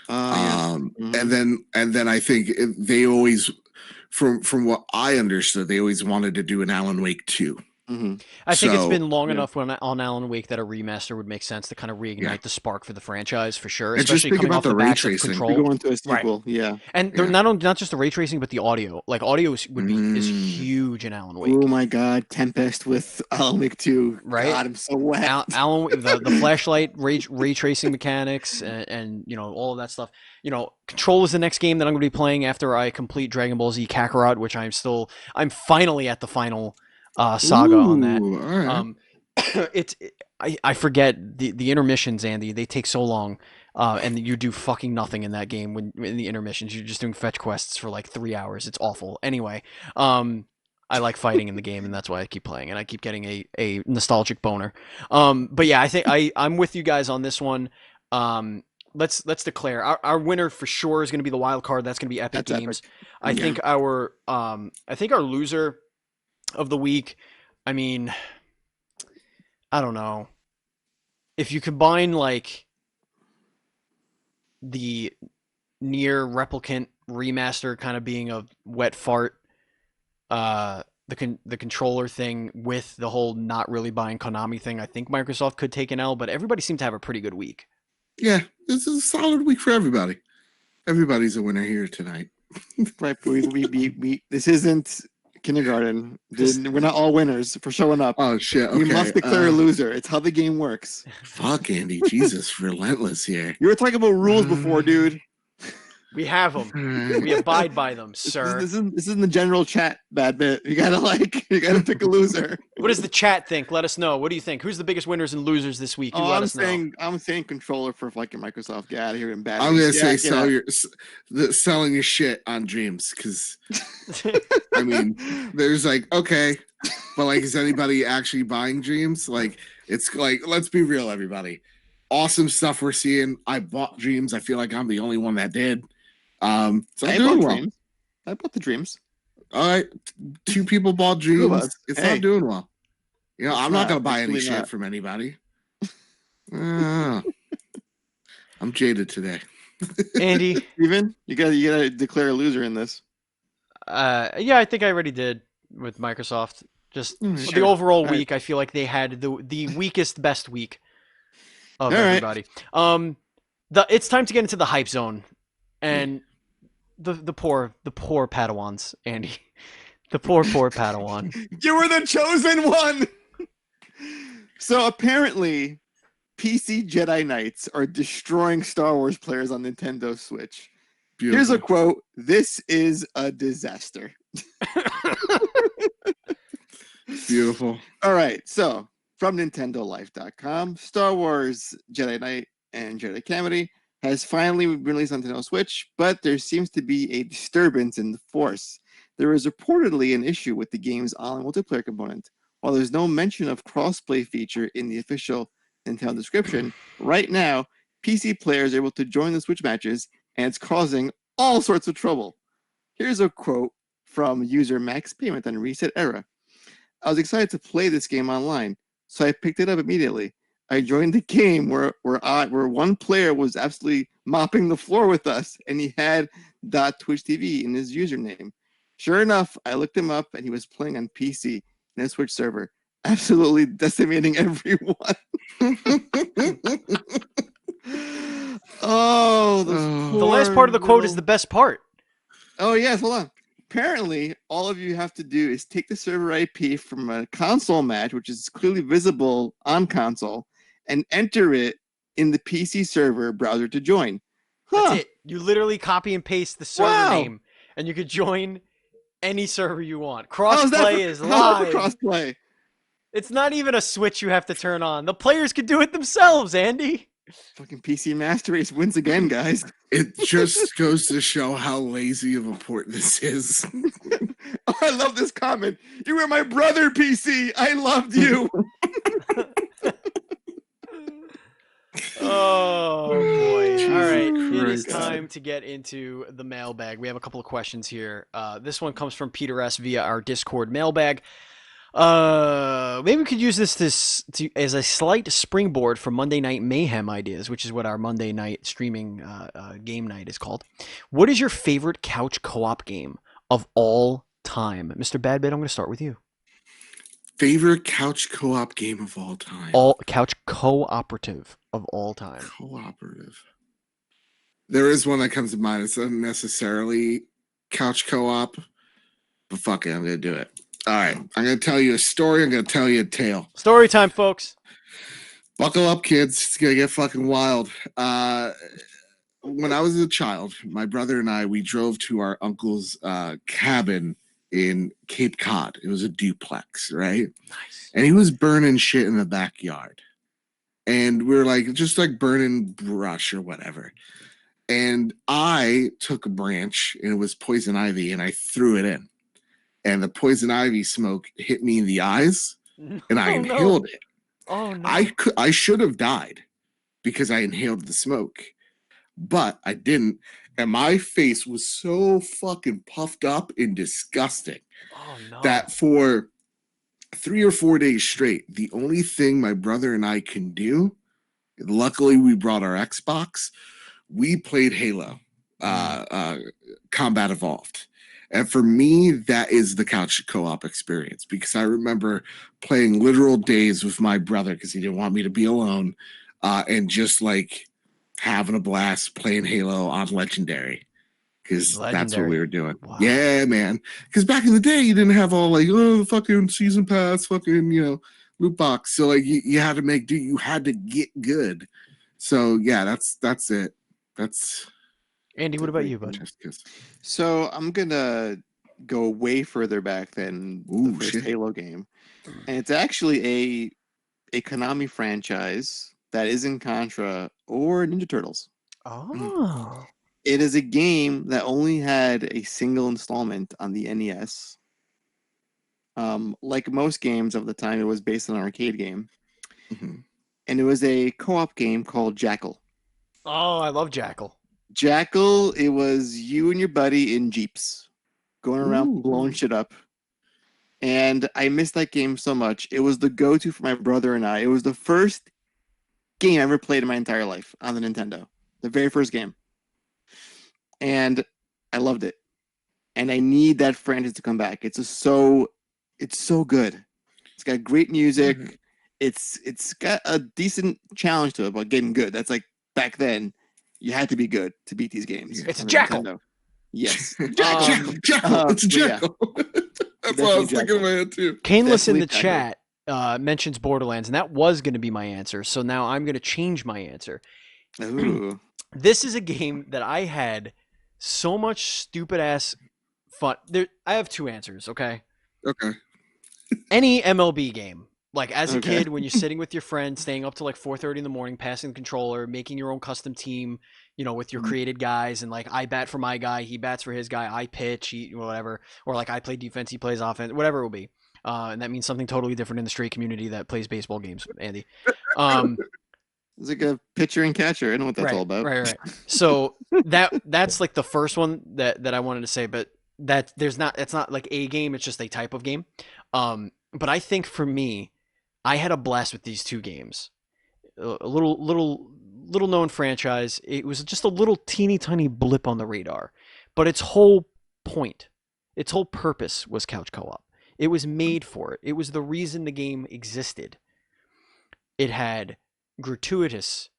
Mhm. And then I think they always, from what I understood, they always wanted to do an Alan Wake 2. Mhm. I think it's So, been long yeah. enough on Alan Wake that a remaster would make sense to kind of reignite the spark for the franchise for sure, And just especially think coming about off the the ray backs of tracing. To Control. go into a Right. sequel, yeah. And they're Yeah. not just the ray tracing, but the audio. Like audio is huge in Alan Wake. Oh my God, Tempest with Alan Wake 2. Right? God, I'm so wet. Alan, the flashlight ray tracing mechanics and all of that stuff. Control is the next game that I'm going to be playing after I complete Dragon Ball Z Kakarot, which I'm finally at the final saga on that. Ooh, all right. I forget the intermissions, Andy. They take so long, and you do fucking nothing in that game when in the intermissions. You're just doing fetch quests for like 3 hours. It's awful. Anyway, I like fighting in the game, and that's why I keep playing, and I keep getting a nostalgic boner. But yeah, I think I'm with you guys on this one. Let's declare our winner for sure is going to be the wild card. That's going to be Epic That's Games. Epic. I think our loser of the week. I mean, I don't know. If you combine like the near replicant remaster kind of being a wet fart, the controller thing with the whole not really buying Konami thing, I think Microsoft could take an L, but everybody seemed to have a pretty good week. Yeah, this is a solid week for everybody. Everybody's a winner here tonight. Right, we this isn't kindergarten. We're not all winners for showing up. Oh shit! Okay. We must declare a loser. It's how the game works. Fuck, Andy. Jesus, relentless here. You were talking about rules before, dude. We have them. We abide by them, sir. This isn't the general chat bad bit. You gotta pick a loser. What does the chat think? Let us know. What do you think? Who's the biggest winners and losers this week? You let us know. I'm saying controller for fucking Microsoft. Get out of here and bad. I'm gonna say selling your shit on Dreams because I mean, there's like okay, but like, is anybody actually buying Dreams? Like, it's like, let's be real, everybody. Awesome stuff we're seeing. I bought Dreams. I feel like I'm the only one that did. So I'm doing well. Dreams. I bought the Dreams. All right, 2 people bought Dreams. It's not doing well. I'm not gonna buy any shit from anybody. I'm jaded today. Andy, Steven, you gotta declare a loser in this. yeah, I think I already did with Microsoft. Just the overall week, I feel like they had the weakest best week of everybody. It's time to get into the hype zone, and the poor Padawans, Andy, the poor Padawan. You were the chosen one. So apparently, PC Jedi Knights are destroying Star Wars players on Nintendo Switch. Beautiful. Here's a quote: "This is a disaster." Beautiful. All right, so from NintendoLife.com, Star Wars Jedi Knight and Jedi Calamity has finally been released on Nintendo Switch, but there seems to be a disturbance in the Force. There is reportedly an issue with the game's online multiplayer component. While there's no mention of crossplay feature in the official Nintendo description, right now, PC players are able to join the Switch matches, and it's causing all sorts of trouble. Here's a quote from user Max Payment on Reset Era. "I was excited to play this game online, so I picked it up immediately. I joined the game where one player was absolutely mopping the floor with us, and he had .twitch.tv in his username. Sure enough, I looked him up, and he was playing on PC in a Switch server, absolutely decimating everyone." The last part of the quote is the best part. Oh yes, hold on. Apparently, all of you have to do is take the server IP from a console match, which is clearly visible on console, and enter it in the PC server browser to join. That's it. You literally copy and paste the server name, and you could join any server you want. Crossplay is live. Crossplay. It's not even a switch you have to turn on. The players could do it themselves, Andy. Fucking PC Master Race wins again, guys. It just goes to show how lazy of a port this is. Oh, I love this comment. "You were my brother, PC. I loved you." Oh boy. Jesus All right. Christ. It is time to get into the mailbag. We have a couple of questions here. This one comes from Peter S. via our Discord mailbag. Maybe we could use this as a slight springboard for Monday Night Mayhem ideas, which is what our Monday night streaming game night is called. What is your favorite couch co-op game of all time? Mr. Badbit, I'm going to start with you. Favorite couch co-op game of all time. All couch cooperative of all time. Cooperative. There is one that comes to mind. It's not necessarily couch co-op, but fuck it, I'm gonna do it. All right, I'm gonna tell you a story. I'm gonna tell you a tale. Story time, folks. Buckle up, kids. It's gonna get fucking wild. When I was a child, my brother and I, we drove to our uncle's cabin in Cape Cod. It was a duplex, right? Nice. And he was burning shit in the backyard. And we were like, just like burning brush or whatever. And I took a branch, and it was poison ivy, and I threw it in. And the poison ivy smoke hit me in the eyes, and I inhaled it. Oh no! I should have died because I inhaled the smoke, but I didn't. And my face was so fucking puffed up and disgusting that for 3 or 4 days straight, the only thing my brother and I can do, luckily we brought our Xbox, we played Halo, Combat Evolved. And for me, that is the couch co-op experience, because I remember playing literal days with my brother because he didn't want me to be alone, and just like having a blast playing Halo on Legendary, because that's what we were doing. Wow. Yeah, man. Because back in the day, you didn't have all like, oh, the fucking season pass, fucking, loot box. So like you had to make do. You had to get good. So yeah, that's it. That's Andy. What about you, bud? So I'm gonna go way further back than the first Halo game, and it's actually a Konami franchise that isn't Contra or Ninja Turtles. Oh. It is a game that only had a single installment on the NES. Like most games of the time, it was based on an arcade game, and it was a co-op game called Jackal. Oh, I love Jackal. Jackal, it was you and your buddy in Jeeps going around blowing shit up. And I missed that game so much. It was the go-to for my brother and I. It was the first game I ever played in my entire life on the Nintendo. The very first game. And I loved it. And I need that franchise to come back. It's so good. It's got great music. It's got a decent challenge to it about getting good. That's like back then. You had to be good to beat these games. It's a Jackal. Nintendo. Yes. Jackal. It's a Jackal. Yeah. That's what I was thinking in my head too. Caneless in the chat mentions Borderlands, and that was going to be my answer. So now I'm going to change my answer. Ooh. This is a game that I had so much stupid ass fun. I have two answers. Okay. Okay. Any MLB game. Like, as a kid, when you're sitting with your friend, staying up till like 4:30 in the morning, passing the controller, making your own custom team, with your created guys, and like, I bat for my guy, he bats for his guy, I pitch, whatever, or like I play defense, he plays offense, whatever it will be. And that means something totally different in the straight community that plays baseball games, Andy. It's like a pitcher and catcher. I know what that's all about. Right. So that's like the first one that I wanted to say, but it's not like a game, it's just a type of game. But I think for me, I had a blast with these two games. A little known franchise. It was just a little teeny tiny blip on the radar, but its whole point, its whole purpose was couch co-op. It was made for it. It was the reason the game existed. It had gratuitous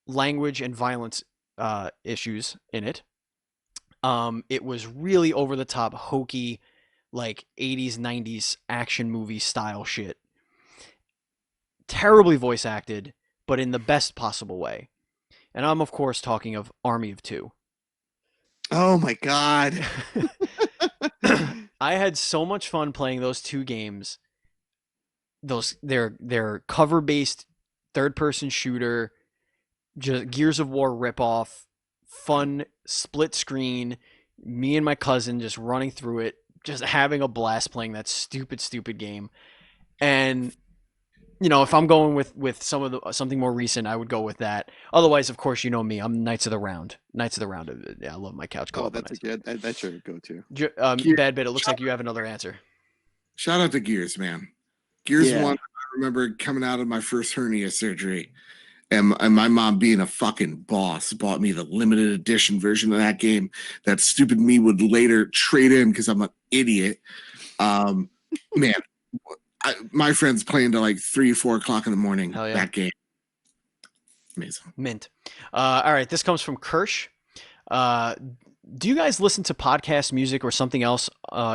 language and violence issues in it. It was really over the top, hokey, like 80s, 90s action movie style shit. Terribly voice acted, but in the best possible way. And I'm, of course, talking of Army of Two. Oh my God. I had so much fun playing those two games. They're cover-based third-person shooter, just Gears of War ripoff, fun split screen, me and my cousin just running through it, just having a blast playing that stupid game. And if I'm going with something more recent, I would go with that. Otherwise, of course, you know me. I'm Knights of the Round. Yeah, I love my couch co-op. Oh, that's your go-to. Bad Bit, it looks like you have another answer. Shout out to Gears, man. Gears 1, I remember coming out of my first hernia surgery, and my mom, being a fucking boss, bought me the limited edition version of that game that stupid me would later trade in because I'm an idiot. Man, my friends playing to like 3, 4 o'clock in the morning. Hell yeah. That game, amazing. Mint. All right, this comes from Kirsch. Do you guys listen to podcast music or something else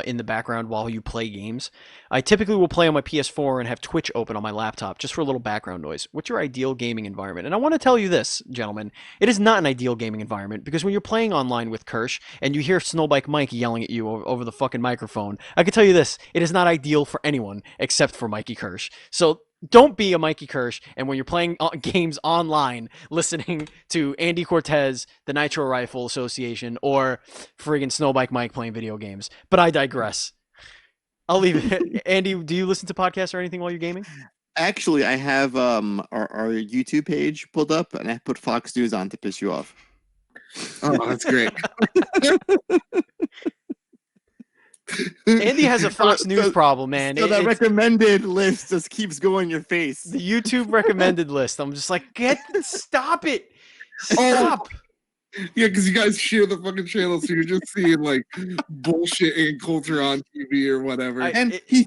in the background while you play games? I typically will play on my PS4 and have Twitch open on my laptop just for a little background noise. What's your ideal gaming environment? And I want to tell you this, gentlemen. It is not an ideal gaming environment because when you're playing online with Kirsch and you hear Snowbike Mike yelling at you over the fucking microphone, I can tell you this. It is not ideal for anyone except for Mikey Kirsch. So don't be a Mikey Kirsch, and when you're playing games online, listening to Andy Cortez, the Nitro Rifle Association, or friggin' Snowbike Mike playing video games. But I digress. I'll leave it. Andy, do you listen to podcasts or anything while you're gaming? Actually, I have our YouTube page pulled up, and I put Fox News on to piss you off. Oh, that's great. Steve has a Fox News problem, man. So that recommended list just keeps going in your face. The YouTube recommended list. I'm just like, stop it. Stop. Yeah, because you guys share the fucking channel, so you're just seeing like bullshit and culture on TV or whatever. And he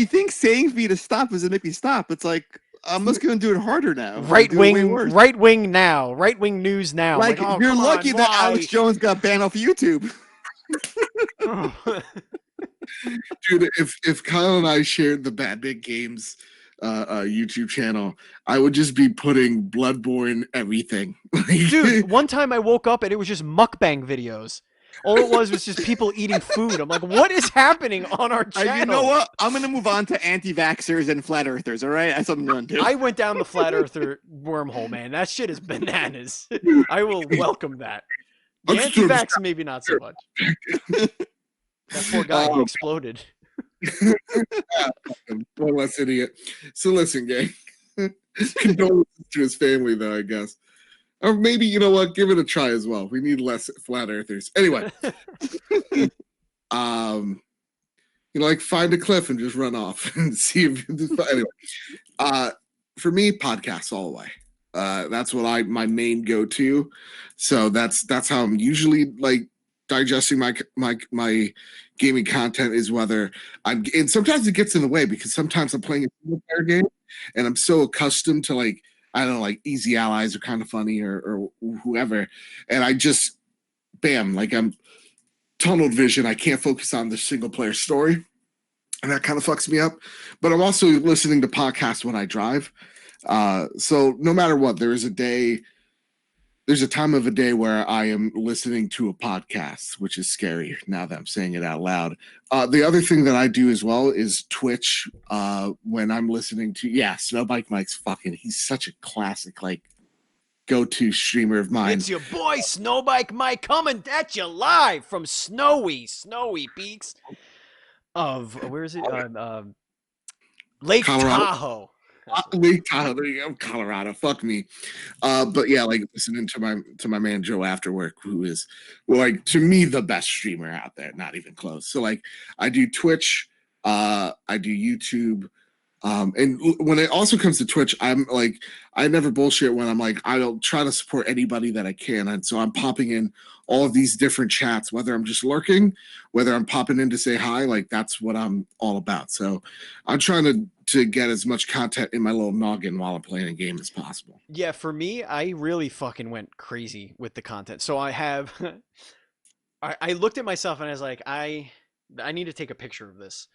thinks saying for you to stop is to make me stop. It's like, I'm just going to do it harder now. Right wing now. Right wing news now. Like, oh, you're lucky on, that why? Alex Jones got banned off YouTube. Dude, if Kyle and I shared the Bad Big Games YouTube channel, I would just be putting Bloodborne everything. Dude, one time I woke up and it was just mukbang videos. All it was just people eating food. I'm like, what is happening on our channel? You know what? I'm going to move on to anti-vaxxers and flat earthers, all right? That's what I'm going to do. I went down the flat earther wormhole, man. That shit is bananas. I will welcome that. The anti-vax, maybe not so much. That poor guy, he exploded. One less idiot. So listen, gang. Condolences to his family, though, I guess. Or maybe, you know what? Give it a try as well. We need less flat earthers. Anyway. Like find a cliff and just run off and see if anyway. For me, podcasts all the way. That's what my main go-to. So that's how I'm usually like digesting my gaming content, is whether and sometimes it gets in the way because sometimes I'm playing a single player game and I'm so accustomed to like, I don't know, like Easy Allies or Kind of Funny or whoever, and I just bam, like I'm tunnel vision. I can't focus on the single player story, and that kind of fucks me up. But I'm also listening to podcasts when I drive. So no matter what, there's a time of a day where I am listening to a podcast, which is scary now that I'm saying it out loud. The other thing that I do as well is Twitch when I'm listening to, Snowbike Mike's he's such a classic, like, go-to streamer of mine. It's your boy, Snowbike Mike, coming at you live from snowy peaks of, where is it? Lake Colorado. Tahoe. Lake Tahoe, there you go, Colorado. Fuck me. But yeah, like listening to my man Joe after work, who is, like, to me the best streamer out there, not even close. So like I do Twitch, I do YouTube, and when it also comes to Twitch, I'm like, I never bullshit when I'm like, I'll try to support anybody that I can, and so I'm popping in all of these different chats, whether I'm just lurking, whether I'm popping in to say hi, like that's what I'm all about. So I'm trying to get as much content in my little noggin while I'm playing a game as possible. Yeah, for me, I really fucking went crazy with the content. So I have, I looked at myself and I was like, I need to take a picture of this.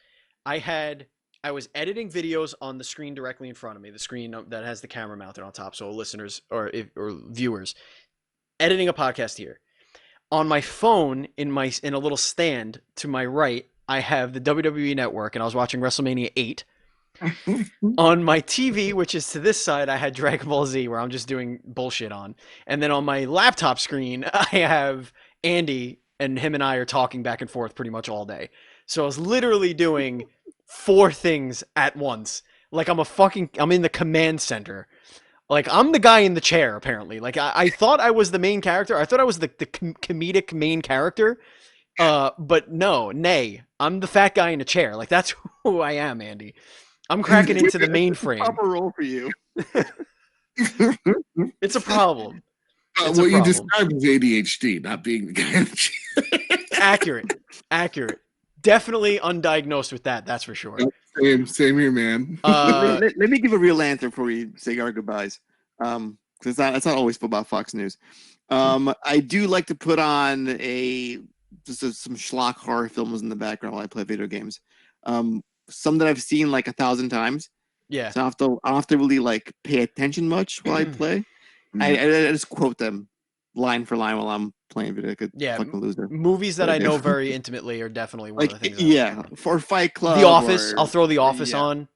I was editing videos on the screen directly in front of me, the screen that has the camera mounted on top, so listeners or viewers, editing a podcast here. On my phone, in a little stand to my right, I have the WWE Network, and I was watching WrestleMania 8. On my TV, which is to this side, I had Dragon Ball Z, where I'm just doing bullshit on. And then on my laptop screen, I have Andy, and him and I are talking back and forth pretty much all day. So I was literally doing 4 things at once. Like I'm in the command center. Like I'm the guy in the chair, apparently. Like I thought I was the main character. I thought I was the comedic main character. But no, I'm the fat guy in a chair. Like that's who I am, Andy. I'm cracking into the mainframe. Proper role for you. It's a problem. You described as ADHD, not being the guy in the chair. Accurate. Definitely undiagnosed with that. That's for sure. Same here, man. Let me give a real answer before we say our goodbyes. Because it's not always about Fox News. I do like to put on some schlock horror films in the background while I play video games. Some that I've seen like 1,000 times. Yeah. So I don't have to really like pay attention much while I play. I just quote them line for line while I'm playing video. Yeah, fucking loser. movies that I know very intimately are definitely one Like of the things. yeah, for Fight Club. The Office. or- I'll throw The Office yeah. on.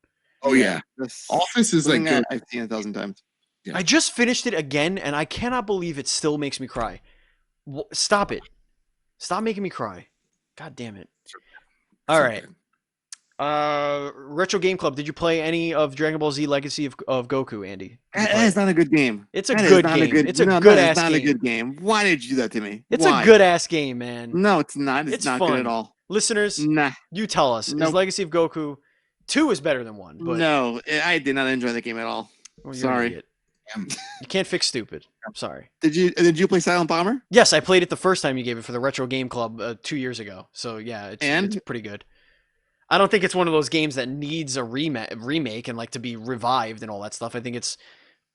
Oh yeah, that's Office is like something good. I've seen 1,000 times. Yeah. I just finished it again, and I cannot believe it still makes me cry. Stop it! Stop making me cry! God damn it! All right. Retro Game Club. Did you play any of Dragon Ball Z Legacy of Goku, Andy? That is not a good game. It's a That is good not game. It's a no, good that ass is not game. a good game. Why did you do that to me? It's Why? a good ass game, man. No, it's not. It's not fun. good at all. Listeners, Nah. you tell us. Is Nope. Legacy of Goku 2 is better than 1? But No, I did not enjoy the game at all. well, you're an Sorry. idiot. You can't fix stupid. I'm sorry. Did you play Silent Bomber? Yes, I played it the first time you gave it for the Retro Game Club 2 years ago. So yeah, it's pretty good. I don't think it's one of those games that needs a remake and like to be revived and all that stuff. I think it's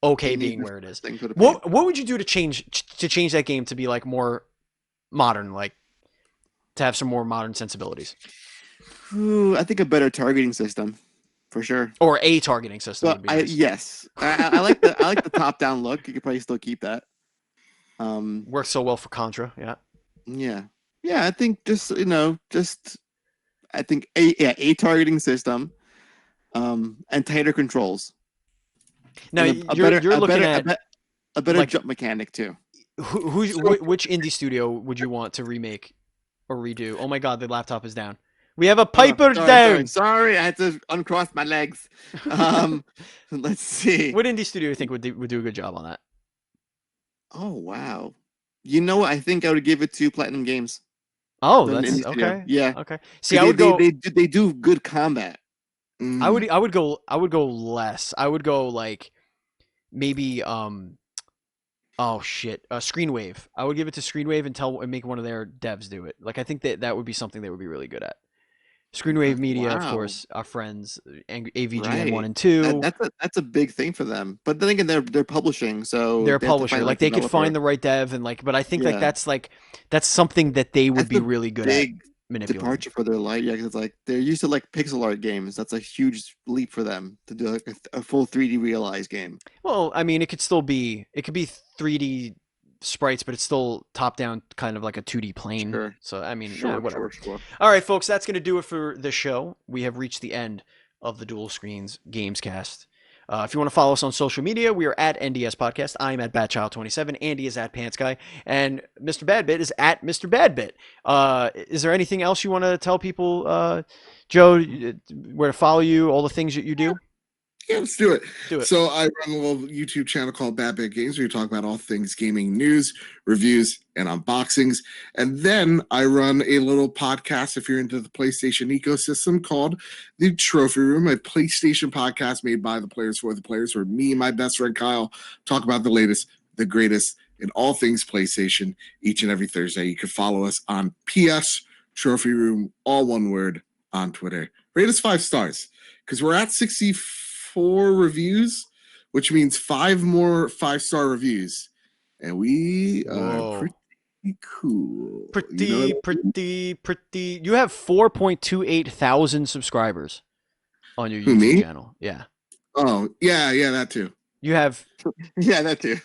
okay being where it is. What would you do to change that game to be like more modern, like to have some more modern sensibilities? Ooh, I think a better targeting system, for sure. Or a targeting system would be nice. Yes, I like the top down look. You could probably still keep that. Works so well for Contra, yeah. Yeah. I think I think a targeting system, and tighter controls. Now And you're looking at a better like, jump mechanic too. Which indie studio would you want to remake or redo? Oh my God, the laptop is down. We have a Piper down. Sorry, I had to uncross my legs. Let's see. What indie studio do you think would do a good job on that? Oh wow! You know what? I think I would give it to Platinum Games. Oh, An that's indie studio. okay. Yeah. Okay. See, I would go. They do good combat. I would go less. I would go like maybe oh shit, Screenwave. I would give it to Screenwave and make one of their devs do it. Like I think that would be something they would be really good at. Screenwave Media, of course, our friends, AVGN 1 and 2. That's a big thing for them. But then again, they're publishing, so they're a publisher. Like they could find the right dev and like. But I think like that's something that they would be really good at manipulating. Departure for their light, yeah, because it's like they're used to like pixel art games. That's a huge leap for them to do like a full 3D realized game. Well, I mean, it could be 3D sprites, but it's still top down, kind of like a 2D plane. Sure. So I mean, whatever. Sure. All right, folks, that's going to do it for the show. We have reached the end of the Dual Screens Gamescast. If you want to follow us on social media, we are at NDS Podcast. I'm at Batchild27. Andy is at Pants Guy, and Mr. Badbit is at Mr. Badbit. Is there anything else you want to tell people, Joe, where to follow you, all the things that you do? Yeah, let's do it. Do it. So I run a little YouTube channel called Bad Bit Games where you talk about all things gaming news, reviews, and unboxings. And then I run a little podcast, if you're into the PlayStation ecosystem, called The Trophy Room, a PlayStation podcast made by the players for the players, where me and my best friend Kyle talk about the latest, the greatest in all things PlayStation each and every Thursday. You can follow us on PS Trophy Room, all one word, on Twitter. Rate us 5 stars because we're at 64 reviews, which means 5 more 5-star reviews, and we are pretty cool. Pretty. You have 4.28 thousand subscribers on your YouTube channel. Yeah. Oh yeah, that too. You have that too.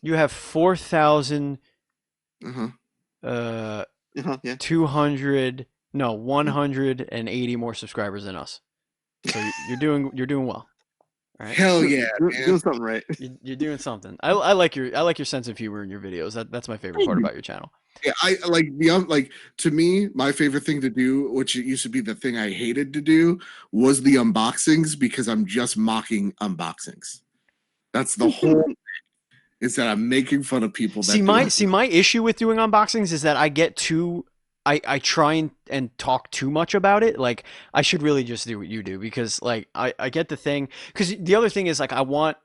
You have 4,000. 180 more subscribers than us. So you're doing well. All right. Hell yeah, you're doing something right. You're doing something. I like your sense of humor in your videos. That's my favorite part about your channel. Yeah, I like to me, my favorite thing to do, which it used to be the thing I hated to do, was the unboxings, because I'm just mocking unboxings. That's the whole thing, is that I'm making fun of people that see my issue with doing unboxings is that I get too I try and talk too much about it. Like I should really just do what you do, because like I get the thing, because the other thing is like I want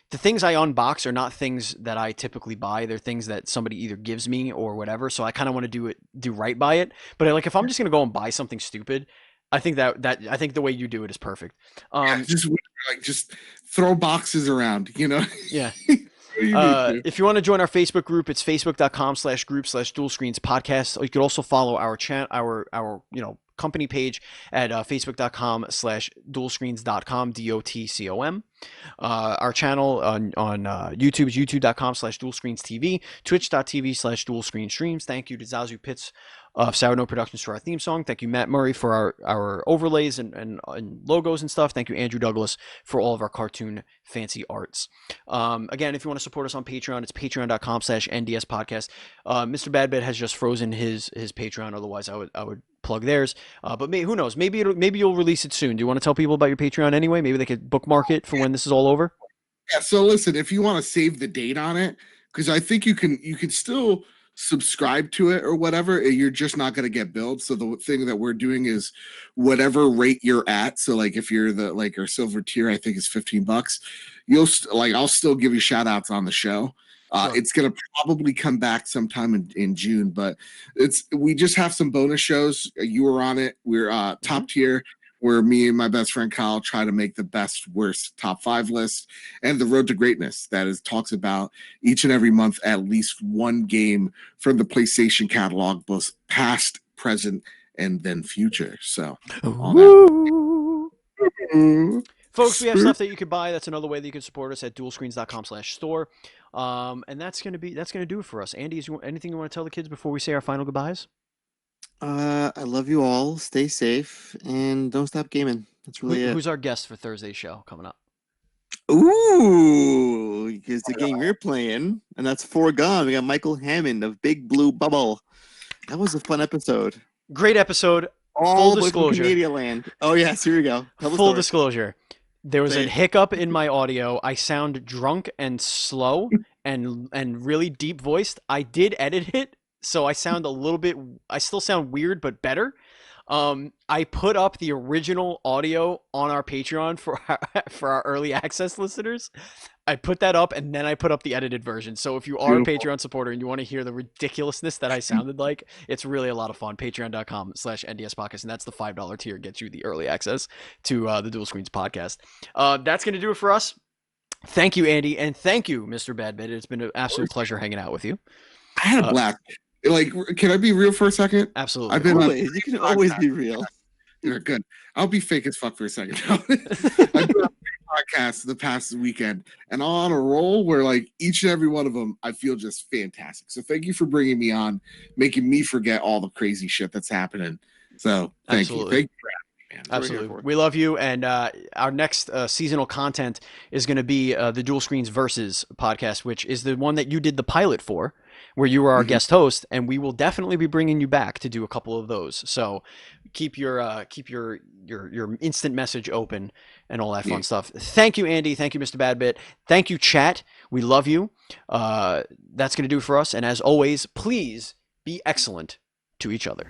the things I unbox are not things that I typically buy. They're things that somebody either gives me or whatever. So I kind of want to do right by it. But like if I'm just gonna go and buy something stupid, I think I think the way you do it is perfect. Just throw boxes around, you know. Yeah. You need to. If you want to join our Facebook group, it's facebook.com/group/Dual Screens Podcast. You could also follow our our company page at facebook.com/dualscreens.com, DOTCOM. Our channel on YouTube is youtube.com/dualscreens.tv, twitch.tv/dualscreenstreams. Thank you to Zazu Pitts of Sourdough Productions for our theme song. Thank you, Matt Murray, for our overlays and logos and stuff. Thank you, Andrew Douglas, for all of our cartoon fancy arts. Again, if you want to support us on Patreon, it's patreon.com/NDS podcast. Mr. Badbed has just frozen his Patreon. Otherwise, I would plug theirs. But who knows? Maybe you'll release it soon. Do you want to tell people about your Patreon anyway? Maybe they could bookmark it for when this is all over. Yeah. So listen, if you want to save the date on it, because I think you can still subscribe to it or whatever, you're just not going to get billed. So the thing that we're doing is whatever rate you're at. So like if you're our silver tier, I think is $15. You'll I'll still give you shout outs on the show. Sure. It's going to probably come back sometime in June, but we just have some bonus shows. You were on it. We're top tier, where me and my best friend Kyle try to make the best, worst top 5 list, and the Road to Greatness talks about each and every month at least one game from the PlayStation catalog, both past, present, and then future. So, folks, we have stuff that you could buy. That's another way that you can support us at dualscreens.com/store. And that's gonna do it for us. Andy, anything you want to tell the kids before we say our final goodbyes? I love you all. Stay safe and don't stop gaming. That's really it. Who's our guest for Thursday's show coming up? Ooh, because the game we're playing, and that's Foregone. We got Michael Hammond of Big Blue Bubble. That was a fun episode. Great episode. Full disclosure. Canadialand. Oh yes, here we go. Full disclosure. There was a hiccup in my audio. I sound drunk and slow and really deep voiced. I did edit it, so I sound I still sound weird, but better. I put up the original audio on our Patreon for our early access listeners. I put that up, and then I put up the edited version. So if you are a Patreon supporter and you want to hear the ridiculousness that I sounded like, it's really a lot of fun. Patreon.com/NDS podcast, and that's the $5 tier, gets you the early access to the Dual Screens podcast. That's going to do it for us. Thank you, Andy, and thank you, Mr. Badbit. It's been an absolute pleasure hanging out with you. I had a blast. Can I be real for a second? Absolutely. You can always be real. You're good. I'll be fake as fuck for a second. I've been on podcasts the past weekend, and I'm on a roll where each and every one of them I feel just fantastic. So thank you for bringing me on, making me forget all the crazy shit that's happening. So thank you. Thank you for having me, man. Absolutely. We love you. And our next seasonal content is going to be the Dual Screens Versus podcast, which is the one that you did the pilot for, where you were our guest host, and we will definitely be bringing you back to do a couple of those. So keep your instant message open and all that fun stuff. Thank you, Andy. Thank you, Mr. Badbit. Thank you, chat. We love you. That's going to do it for us. And as always, please be excellent to each other.